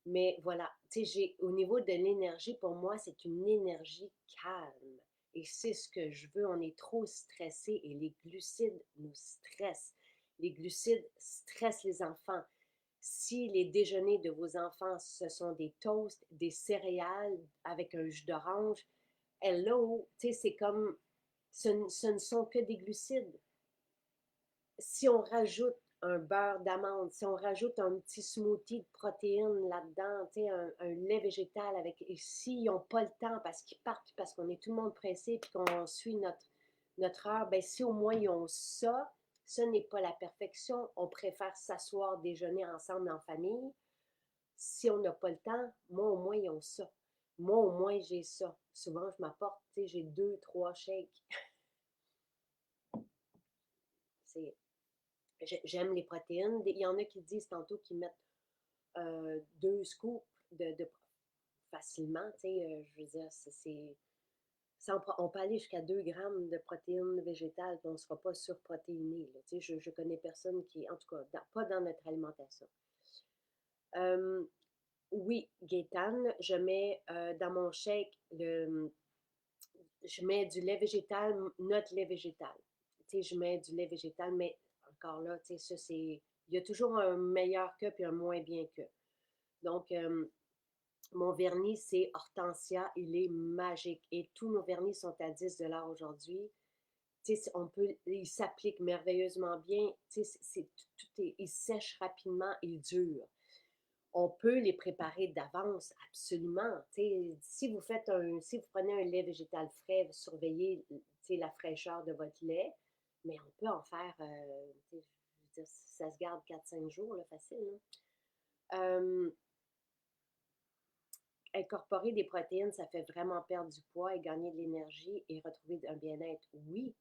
Mais voilà, tu sais, au niveau de l'énergie, pour moi, c'est une énergie calme. Et c'est ce que je veux. On est trop stressé et les glucides nous stressent. Les glucides stressent les enfants. Si les déjeuners de vos enfants, ce sont des toasts, des céréales avec un jus d'orange, hello, tu sais, c'est comme, ce ne sont que des glucides. Si on rajoute un beurre d'amande, si on rajoute un petit smoothie de protéines là-dedans, tu sais, un lait végétal avec, et s'ils n'ont pas le temps parce qu'ils partent, parce qu'on est tout le monde pressé, puis qu'on suit notre heure, ben si au moins ils ont ça, ce n'est pas la perfection. On préfère s'asseoir, déjeuner ensemble en famille. Si on n'a pas le temps, moi au moins ils ont ça. Moi au moins j'ai ça. Souvent je m'apporte, tu sais, j'ai 2, 3 shakes. C'est J'aime les protéines. Il y en a qui disent tantôt qu'ils mettent 2 scoops facilement. Je veux dire, on peut aller jusqu'à 2 grammes de protéines végétales, puis on ne sera pas surprotéiné. Je connais personne qui, en tout cas, pas dans notre alimentation. Oui, Gaétane, je mets dans mon shake, je mets du lait végétal, notre lait végétal. Je mets du lait végétal, mais encore là, ça, il y a toujours un meilleur que puis un moins bien que. Donc, mon vernis, c'est Hortensia. Il est magique. Et tous nos vernis sont à 10 $ aujourd'hui. Il s'applique merveilleusement bien. Il sèche rapidement, il dure. On peut les préparer d'avance, absolument. Si vous prenez un lait végétal frais, surveillez la fraîcheur de votre lait, mais on peut en faire, je veux dire, ça se garde 4, 5 jours, là, facile. Incorporer des protéines, ça fait vraiment perdre du poids et gagner de l'énergie et retrouver un bien-être, oui.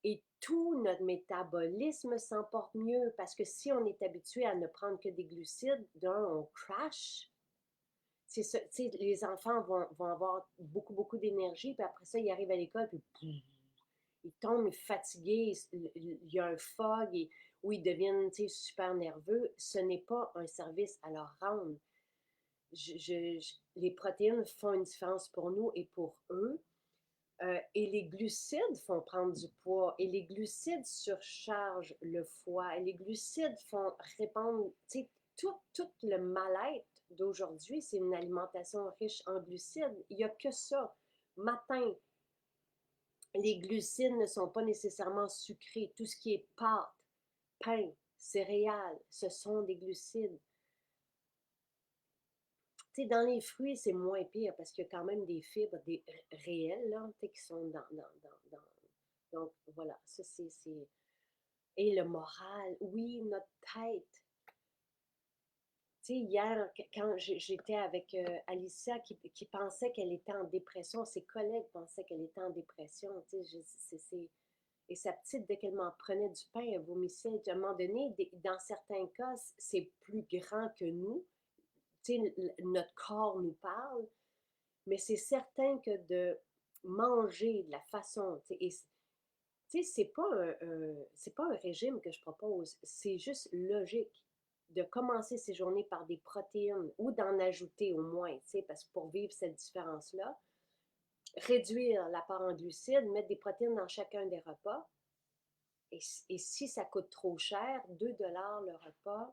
Et tout notre métabolisme s'emporte mieux parce que si on est habitué à ne prendre que des glucides, on crash. C'est ça, les enfants vont avoir beaucoup, beaucoup d'énergie, puis après ça, ils arrivent à l'école, puis ils tombent fatigués, il y a un fog, où ils deviennent super nerveux. Ce n'est pas un service à leur rendre. Les protéines font une différence pour nous et pour eux. Et les glucides font prendre du poids. Et les glucides surchargent le foie. Et les glucides font répandre, tout le mal-être d'aujourd'hui, c'est une alimentation riche en glucides. Il n'y a que ça. Matin, les glucides ne sont pas nécessairement sucrés. Tout ce qui est pâte, pain, céréales, ce sont des glucides. Dans les fruits, c'est moins pire parce qu'il y a quand même des fibres réelles là, qui sont dans. Donc, voilà, ça c'est. Et le moral, oui, notre tête. sais, hier, quand j'étais avec Alicia qui pensait qu'elle était en dépression, ses collègues pensaient qu'elle était en dépression, tu sais, et sa petite, dès qu'elle m'en prenait du pain, elle vomissait. À un moment donné, dans certains cas, c'est plus grand que nous, tu sais, notre corps nous parle, mais c'est certain que de manger de la façon, tu sais, c'est pas un régime que je propose, c'est juste logique de commencer ses journées par des protéines ou d'en ajouter au moins, tu sais, parce que pour vivre cette différence-là, réduire l'apport en glucides, mettre des protéines dans chacun des repas, et si ça coûte trop cher, 2 $ le repas,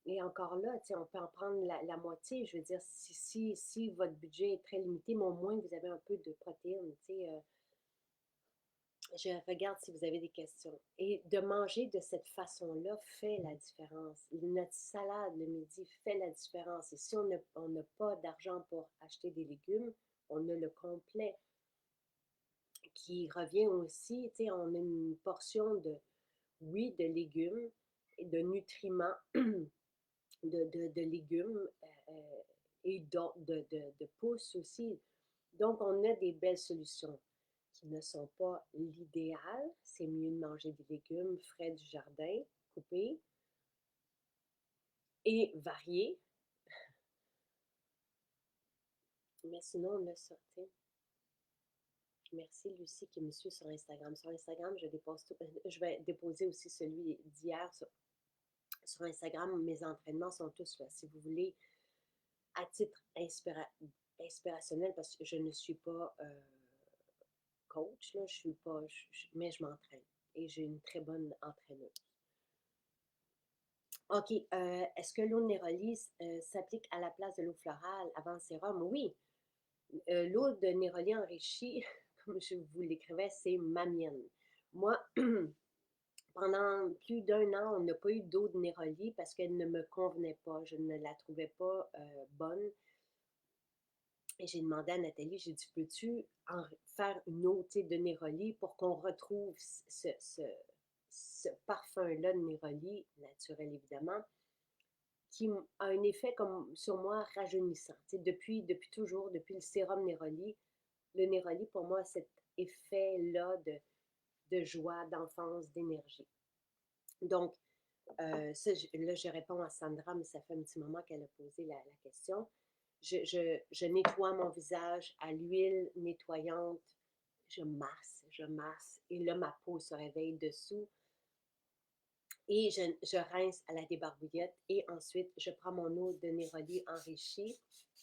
et encore là, tu sais, on peut en prendre la moitié, je veux dire, si votre budget est très limité, mais au moins vous avez un peu de protéines, tu sais, je regarde si vous avez des questions. Et de manger de cette façon-là fait la différence. Notre salade le midi fait la différence. Et si on n'a pas d'argent pour acheter des légumes, on a le complet qui revient aussi, tu sais, on a une portion de, oui, de légumes et de nutriments, de légumes et de pousses aussi. Donc, on a des belles solutions qui ne sont pas l'idéal. C'est mieux de manger des légumes frais du jardin, coupés et variés. Mais sinon, on a ça, tu sais. Merci Lucie qui me suit sur Instagram. Sur Instagram, je dépose tout. Je vais déposer aussi celui d'hier sur Instagram. Mes entraînements sont tous là. Si vous voulez, à titre inspirationnel, parce que je ne suis pas coach, là, je suis pas, mais je m'entraîne et j'ai une très bonne entraîneuse. OK. Est-ce que l'eau de Néroli s'applique à la place de l'eau florale avant le sérum? Oui. L'eau de Néroli enrichie, comme je vous l'écrivais, c'est ma mienne. Moi, pendant plus d'1 an, on n'a pas eu d'eau de Néroli parce qu'elle ne me convenait pas. Je ne la trouvais pas bonne. Et j'ai demandé à Nathalie, j'ai dit, peux-tu faire une eau de Néroli pour qu'on retrouve ce parfum-là de Néroli, naturel évidemment, qui a un effet comme sur moi rajeunissant. Depuis toujours, depuis le sérum Néroli, le Néroli pour moi a cet effet-là de joie, d'enfance, d'énergie. Donc, là, je réponds à Sandra, mais ça fait un petit moment qu'elle a posé la question. Je nettoie mon visage à l'huile nettoyante, je masse, et là, ma peau se réveille dessous. Et je rince à la débarbouillette et ensuite, je prends mon eau de Néroli enrichie.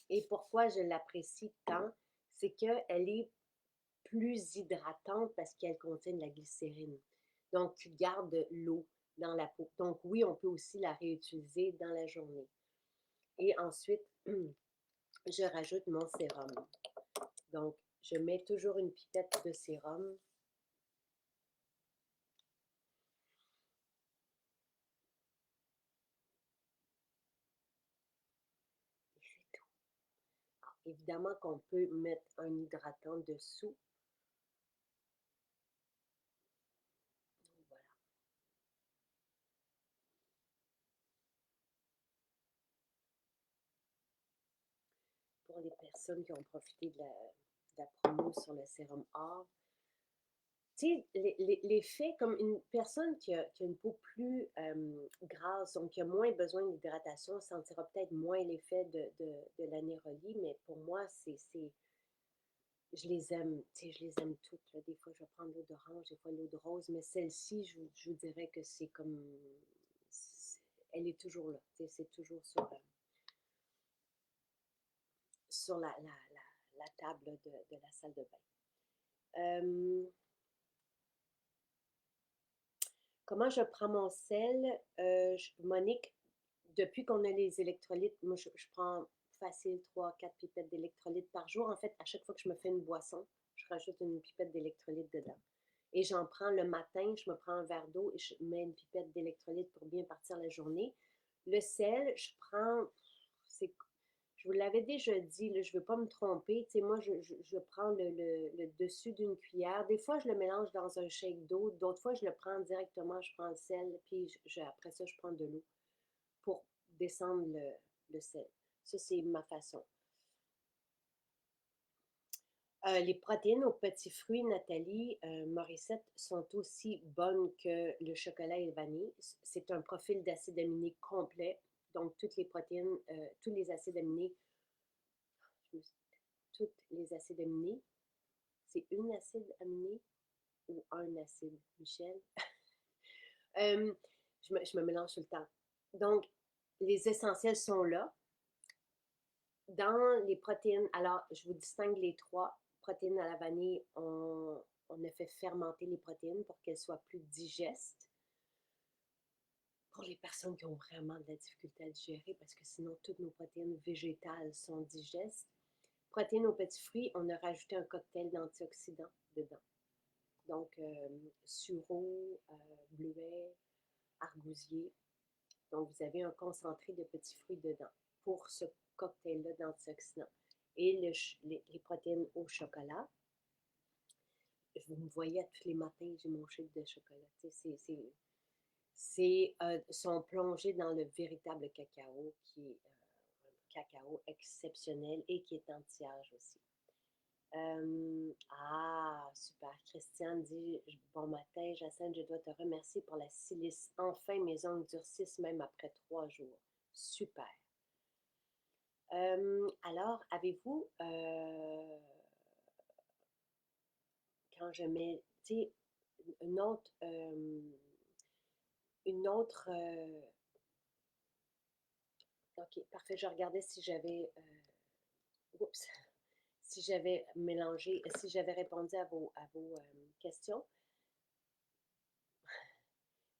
Et pourquoi je l'apprécie tant, c'est qu'elle est plus hydratante parce qu'elle contient de la glycérine. Donc, tu gardes l'eau dans la peau. Donc, oui, on peut aussi la réutiliser dans la journée. Et ensuite, je rajoute mon sérum. Donc, je mets toujours une pipette de sérum. Et c'est tout. Alors, évidemment qu'on peut mettre un hydratant dessous. Donc, voilà. Pour les personnes qui ont profité de la promo sur le sérum or, tu sais, l'effet comme une personne qui a une peau plus grasse, donc qui a moins besoin d'hydratation, sentira peut-être moins l'effet de la néroli, mais pour moi, je les aime, tu sais, je les aime toutes, là. Des fois, je vais prendre l'eau d'orange, des fois l'eau de rose, mais celle-ci, je vous dirais que c'est comme, elle est toujours là, tu sais, c'est toujours sur la table de la salle de bain. Comment je prends mon sel? Monique, depuis qu'on a les électrolytes, moi, je prends facile 3, 4 pipettes d'électrolytes par jour. En fait, à chaque fois que je me fais une boisson, je rajoute une pipette d'électrolytes dedans. Et j'en prends le matin, je me prends un verre d'eau et je mets une pipette d'électrolytes pour bien partir la journée. Le sel, je prends, je vous l'avais déjà dit, là, je ne veux pas me tromper. Tu sais, moi, je prends le dessus d'une cuillère. Des fois, je le mélange dans un shake d'eau. D'autres fois, je le prends directement, je prends le sel, puis après ça, je prends de l'eau pour descendre le sel. Ça, c'est ma façon. Les protéines aux petits fruits, Nathalie Morissette, sont aussi bonnes que le chocolat et le vanille. C'est un profil d'acide aminé complet. Donc, toutes les protéines, tous les acides aminés, toutes les acides aminés, c'est une acide aminé ou un acide, Michel? Euh, je me mélange tout le temps. Donc, les essentiels sont là. Dans les protéines, alors je vous distingue les trois. Protéines à la vanille, on a fait fermenter les protéines pour qu'elles soient plus digestes. Pour les personnes qui ont vraiment de la difficulté à digérer, parce que sinon toutes nos protéines végétales sont digestes. Protéines aux petits fruits, on a rajouté un cocktail d'antioxydants dedans. Donc, sureau, bleuet, argousier. Donc, vous avez un concentré de petits fruits dedans pour ce cocktail-là d'antioxydants. Et les protéines au chocolat, vous me voyez tous les matins, j'ai mon shake de chocolat. Sont plongés dans le véritable cacao, qui est un cacao exceptionnel et qui est anti-âge aussi. Super. Christiane dit, bon matin, Jacinthe, je dois te remercier pour la silice. Enfin, mes ongles durcissent même après 3 jours. Super. Alors, avez-vous, quand je mets, tu sais, une autre, ok, parfait, je regardais si j'avais, oups, si j'avais mélangé, si j'avais répondu à vos questions.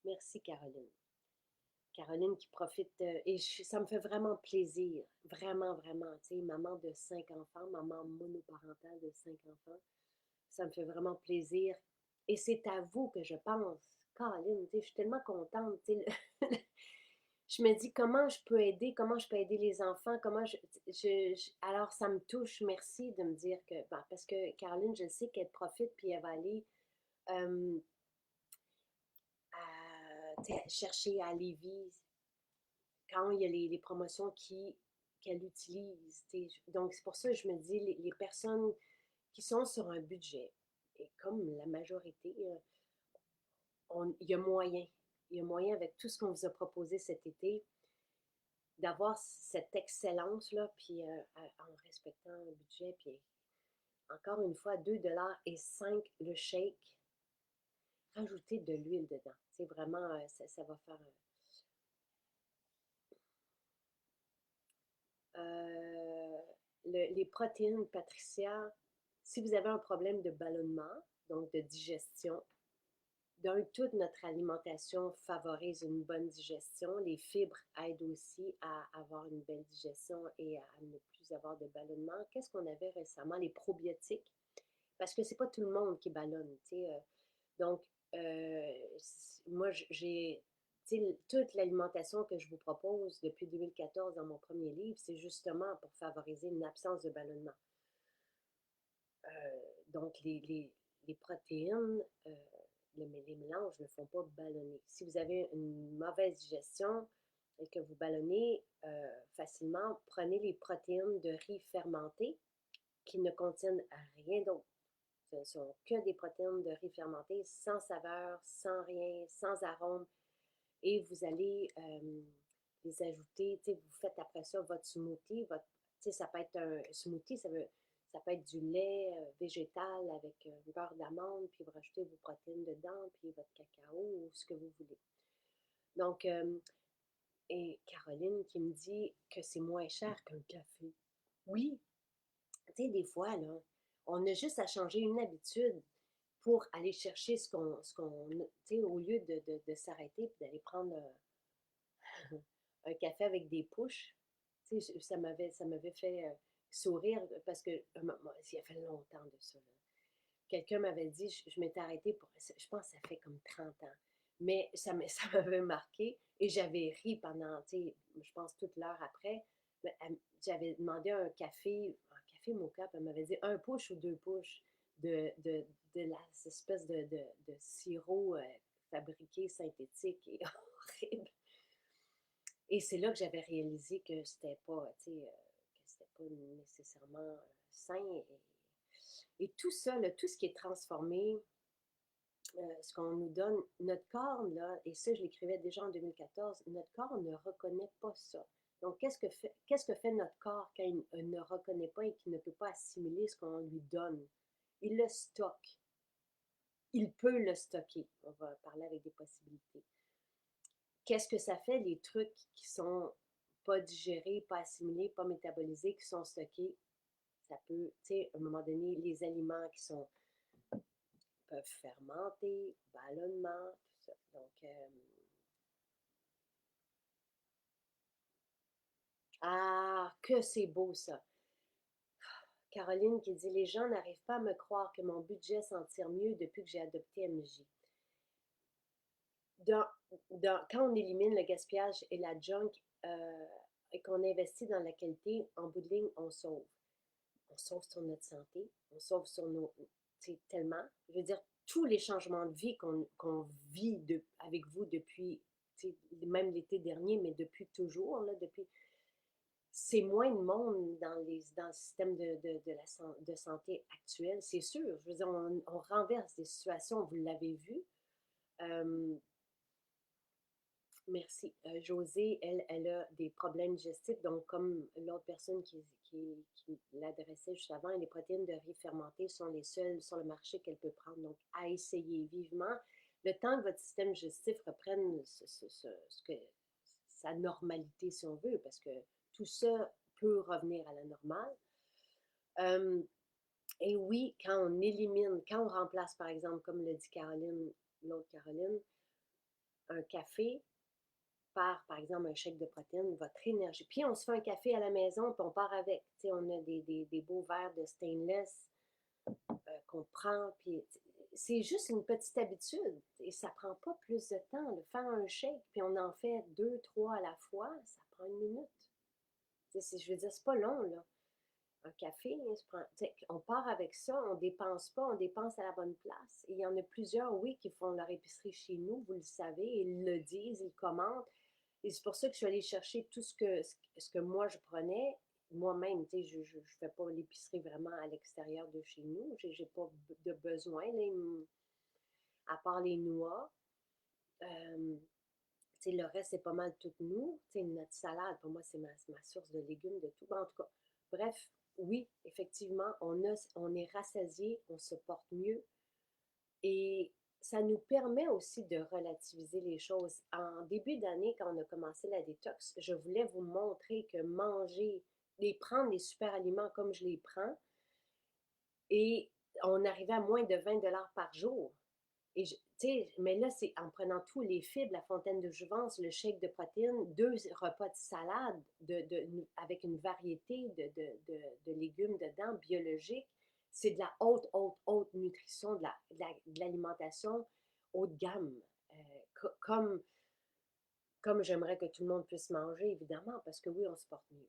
Merci, Caroline. Caroline qui profite, et ça me fait vraiment plaisir, vraiment, vraiment, tu sais, maman de 5 enfants, maman monoparentale de 5 enfants, ça me fait vraiment plaisir. Et c'est à vous que je pense, Caroline, tu sais, je suis tellement contente, tu sais, je me dis comment je peux aider les enfants, alors ça me touche, merci de me dire que, ben, parce que Caroline, je sais qu'elle profite, puis elle va aller euh, chercher à Lévis, quand il y a les promotions qu'elle utilise. Donc, c'est pour ça que je me dis, les personnes qui sont sur un budget, et comme la majorité, il y a moyen. Il y a moyen, avec tout ce qu'on vous a proposé cet été, d'avoir cette excellence-là, puis en respectant le budget. Puis encore une fois, 2,05 le shake. Rajouter de l'huile dedans. C'est vraiment, ça va faire Euh, les protéines, Patricia, si vous avez un problème de ballonnement, donc de digestion, toute notre alimentation favorise une bonne digestion. Les fibres aident aussi à avoir une belle digestion et à ne plus avoir de ballonnement. Qu'est-ce qu'on avait récemment? Les probiotiques, parce que c'est pas tout le monde qui ballonne, tu sais. Donc, euh, moi, j'ai toute l'alimentation que je vous propose depuis 2014 dans mon premier livre, c'est justement pour favoriser une absence de ballonnement. Donc, les protéines, les mélanges ne font pas ballonner. Si vous avez une mauvaise digestion et que vous ballonnez facilement, prenez les protéines de riz fermenté qui ne contiennent rien d'autre. Ce ne sont que des protéines de riz fermenté, sans saveur, sans rien, sans arôme. Et vous allez les ajouter, vous faites après ça votre smoothie. Ça peut être un smoothie, ça peut être du lait végétal avec un beurre d'amande, puis vous rajoutez vos protéines dedans, puis votre cacao ou ce que vous voulez. Donc, et Caroline qui me dit que c'est moins cher qu'un café. Oui, tu sais, des fois, là, on a juste à changer une habitude pour aller chercher tu sais, au lieu de s'arrêter et d'aller prendre un café avec des pushs. Tu sais, ça m'avait fait sourire parce que moi, ça fait longtemps de ça. Quelqu'un m'avait dit, je m'étais arrêtée pour, je pense que ça fait comme 30 ans, mais ça m'avait marqué et j'avais ri pendant, tu sais, je pense toute l'heure après. J'avais demandé un café mocha, puis elle m'avait dit un push ou deux pushs de l'espèce de sirop fabriqué synthétique et horrible. Et c'est là que j'avais réalisé que c'était pas, tu sais, que c'était pas nécessairement sain. Et tout ça, là, tout ce qui est transformé, ce qu'on nous donne, notre corps, là, et ça, je l'écrivais déjà en 2014, notre corps ne reconnaît pas ça. Donc, qu'est-ce que fait notre corps quand il ne reconnaît pas et qu'il ne peut pas assimiler ce qu'on lui donne? Il le stocke. Il peut le stocker. On va parler avec des possibilités. Qu'est-ce que ça fait, les trucs qui sont pas digérés, pas assimilés, pas métabolisés, qui sont stockés? Ça peut, tu sais, à un moment donné, les aliments qui sont peuvent fermenter, ballonnement, tout ça. Donc, que c'est beau ça. Caroline qui dit, les gens n'arrivent pas à me croire que mon budget s'en tire mieux depuis que j'ai adopté MJ. Dans, quand on élimine le gaspillage et la junk et qu'on investit dans la qualité, en bout de ligne, on sauve. On sauve sur notre santé, on sauve sur nos. C'est tellement. Je veux dire, tous les changements de vie qu'on vit avec vous depuis, même l'été dernier, mais depuis toujours, là, depuis. C'est moins de monde dans le système de santé actuel, c'est sûr. Je veux dire, on renverse des situations, vous l'avez vu. Euh, Merci. Josée, elle a des problèmes digestifs, donc comme l'autre personne qui l'adressait juste avant, les protéines de riz fermentées sont les seules sur le marché qu'elle peut prendre. Donc, à essayer vivement. Le temps que votre système digestif reprenne sa normalité, si on veut, parce que tout ça peut revenir à la normale. Euh, et oui, quand on élimine, quand on remplace, par exemple, comme le dit Caroline, l'autre Caroline, un café par exemple, un chèque de protéines, votre énergie. Puis on se fait un café à la maison, puis on part avec. Tu sais, on a des beaux verres de stainless qu'on prend, puis c'est juste une petite habitude et ça prend pas plus de temps. De faire un shake, puis on en fait deux, trois à la fois, ça prend une minute. Je veux dire, c'est pas long, là. Un café, on part avec ça, on dépense pas, on dépense à la bonne place. Et il y en a plusieurs, oui, qui font leur épicerie chez nous, vous le savez, ils le disent, ils commentent. Et c'est pour ça que je suis allée chercher tout ce que moi je prenais moi-même. Tu sais, je ne fais pas l'épicerie vraiment à l'extérieur de chez nous. J'ai pas de besoin, là, à part les noix. Euh, tu sais, le reste, c'est pas mal tout nous. Tu sais, notre salade, pour moi, c'est ma source de légumes, de tout. Ben, en tout cas, bref, oui, effectivement, on est rassasié, on se porte mieux. Et ça nous permet aussi de relativiser les choses. En début d'année, quand on a commencé la détox, je voulais vous montrer que manger, prendre les super aliments comme je les prends, et on arrivait à moins de 20 $ par jour. Et mais là, c'est en prenant tous les fibres, la fontaine de jouvence, le shake de protéines, 2 repas de salade avec une variété de légumes dedans, biologiques. C'est de la haute, haute, haute nutrition, de l'alimentation haut de gamme. Comme, comme j'aimerais que tout le monde puisse manger, évidemment, parce que oui, on se porte mieux.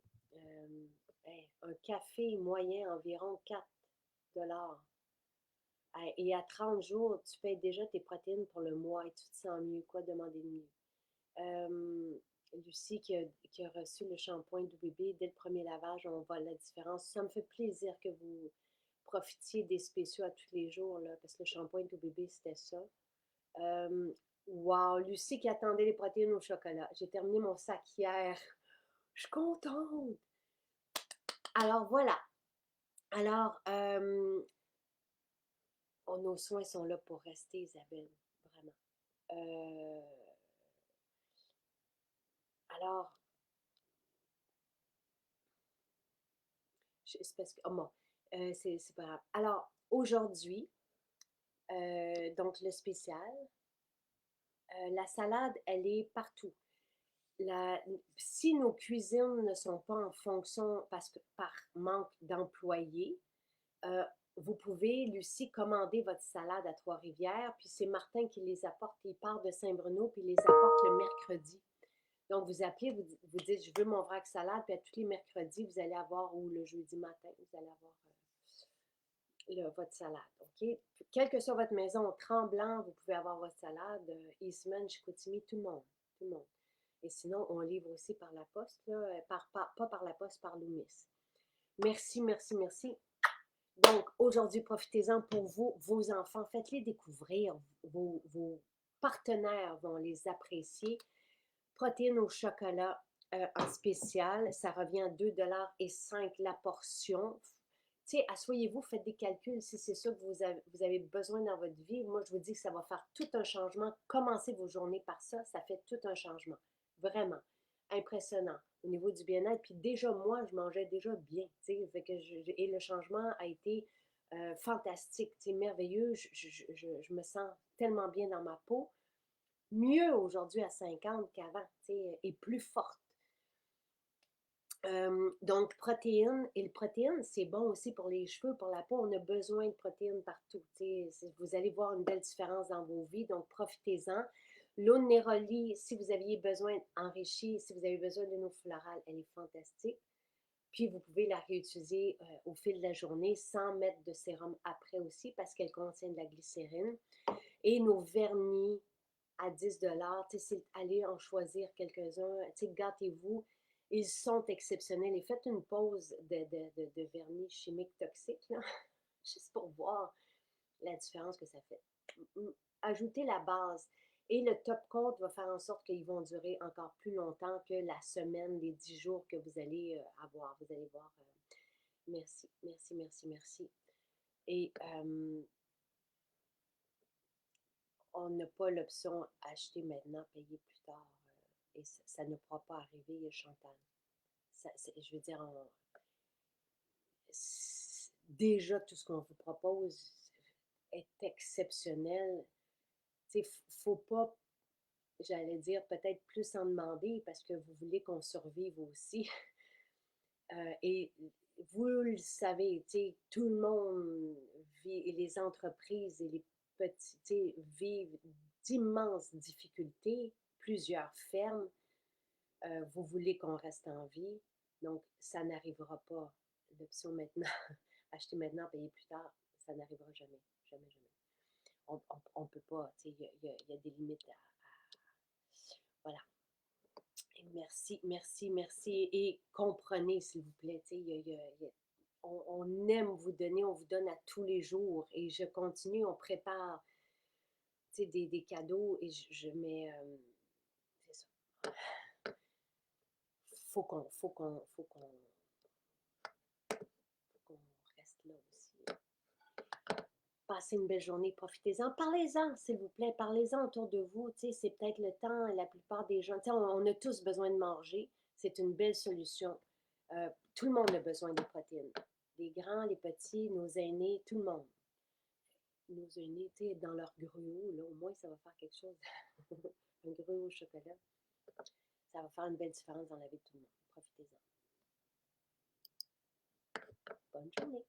Un café moyen, environ 4 $. Et à 30 jours, tu payes déjà tes protéines pour le mois et tu te sens mieux. Quoi demander de mieux? Euh, Lucie qui a reçu le shampoing du bébé, dès le premier lavage, on voit la différence. Ça me fait plaisir que vous profitiez des spéciaux à tous les jours, là, parce que le shampoing du bébé, c'était ça. Euh, wow, Lucie qui attendait les protéines au chocolat. J'ai terminé mon sac hier. Je suis contente. Alors voilà. Alors, nos soins sont là pour rester, Isabelle. Vraiment. Euh, alors, c'est parce que, oh bon, c'est pas grave. Alors, aujourd'hui, donc le spécial, la salade, elle est partout. Si nos cuisines ne sont pas en fonction parce que par manque d'employés, euh, vous pouvez, Lucie, commander votre salade à Trois-Rivières, puis c'est Martin qui les apporte. Il part de Saint-Bruno, puis il les apporte le mercredi. Donc, vous appelez, vous dites, je veux mon vrac salade, puis à tous les mercredis, vous allez avoir, ou le jeudi matin, vous allez avoir votre salade, OK? Quelle que soit votre maison, Tremblant, vous pouvez avoir votre salade. Eastman, Chicoutimi, tout le monde, tout le monde. Et sinon, on livre aussi par la poste, là, pas par la poste, par Loomis. Merci, merci, merci. Donc, aujourd'hui, profitez-en pour vous, vos enfants. Faites-les découvrir. Vos partenaires vont les apprécier. Protéines au chocolat en spécial, ça revient à 2,05 $ la portion. Tu sais, asseyez-vous, faites des calculs si c'est ça que vous avez besoin dans votre vie. Moi, je vous dis que ça va faire tout un changement. Commencez vos journées par ça, ça fait tout un changement. Vraiment impressionnant au niveau du bien-être. Puis déjà, moi, je mangeais déjà bien, tu sais, et le changement a été fantastique, tu sais, merveilleux. Je me sens tellement bien dans ma peau. Mieux aujourd'hui à 50 qu'avant, tu sais, et plus forte. Donc, protéines. Et le protéine, c'est bon aussi pour les cheveux, pour la peau. On a besoin de protéines partout. Vous allez voir une belle différence dans vos vies, donc profitez-en. L'eau de Néroli, si vous aviez besoin enrichie, si vous avez besoin d'une eau florale, elle est fantastique. Puis, vous pouvez la réutiliser au fil de la journée sans mettre de sérum après aussi parce qu'elle contient de la glycérine. Et nos vernis à 10 $, allez en choisir quelques-uns, gâtez-vous. Ils sont exceptionnels. Et faites une pause de vernis chimique toxique, là, juste pour voir la différence que ça fait. Ajoutez la base. Et le top coat va faire en sorte qu'ils vont durer encore plus longtemps que la semaine, les 10 jours que vous allez avoir. Vous allez voir. Merci, merci, merci, merci. Et on n'a pas l'option acheter maintenant, payer plus tard. Et ça ne pourra pas arriver, Chantal. Je veux dire, déjà tout ce qu'on vous propose est exceptionnel. Il ne faut pas, j'allais dire, peut-être plus en demander parce que vous voulez qu'on survive aussi. Et vous le savez, tout le monde vit, et les entreprises et les petits vivent d'immenses difficultés, plusieurs fermes. Vous voulez qu'on reste en vie, donc ça n'arrivera pas. L'option maintenant, acheter maintenant, payer plus tard, ça n'arrivera jamais, jamais, jamais. On ne peut pas, il y a des limites voilà. Et merci, merci, merci. Et comprenez, s'il vous plaît, on aime vous donner, on vous donne à tous les jours. Et je continue, on prépare des cadeaux et je mets. C'est ça. Faut qu'on reste là aussi. Passez une belle journée, profitez-en. Parlez-en, s'il vous plaît, parlez-en autour de vous. C'est peut-être le temps, la plupart des gens, on a tous besoin de manger. C'est une belle solution. Tout le monde a besoin de protéines. Les grands, les petits, nos aînés, tout le monde. Nos aînés, dans leur gruau, là, au moins, ça va faire quelque chose. Un gruau au chocolat. Ça va faire une belle différence dans la vie de tout le monde. Profitez-en. Bonne journée.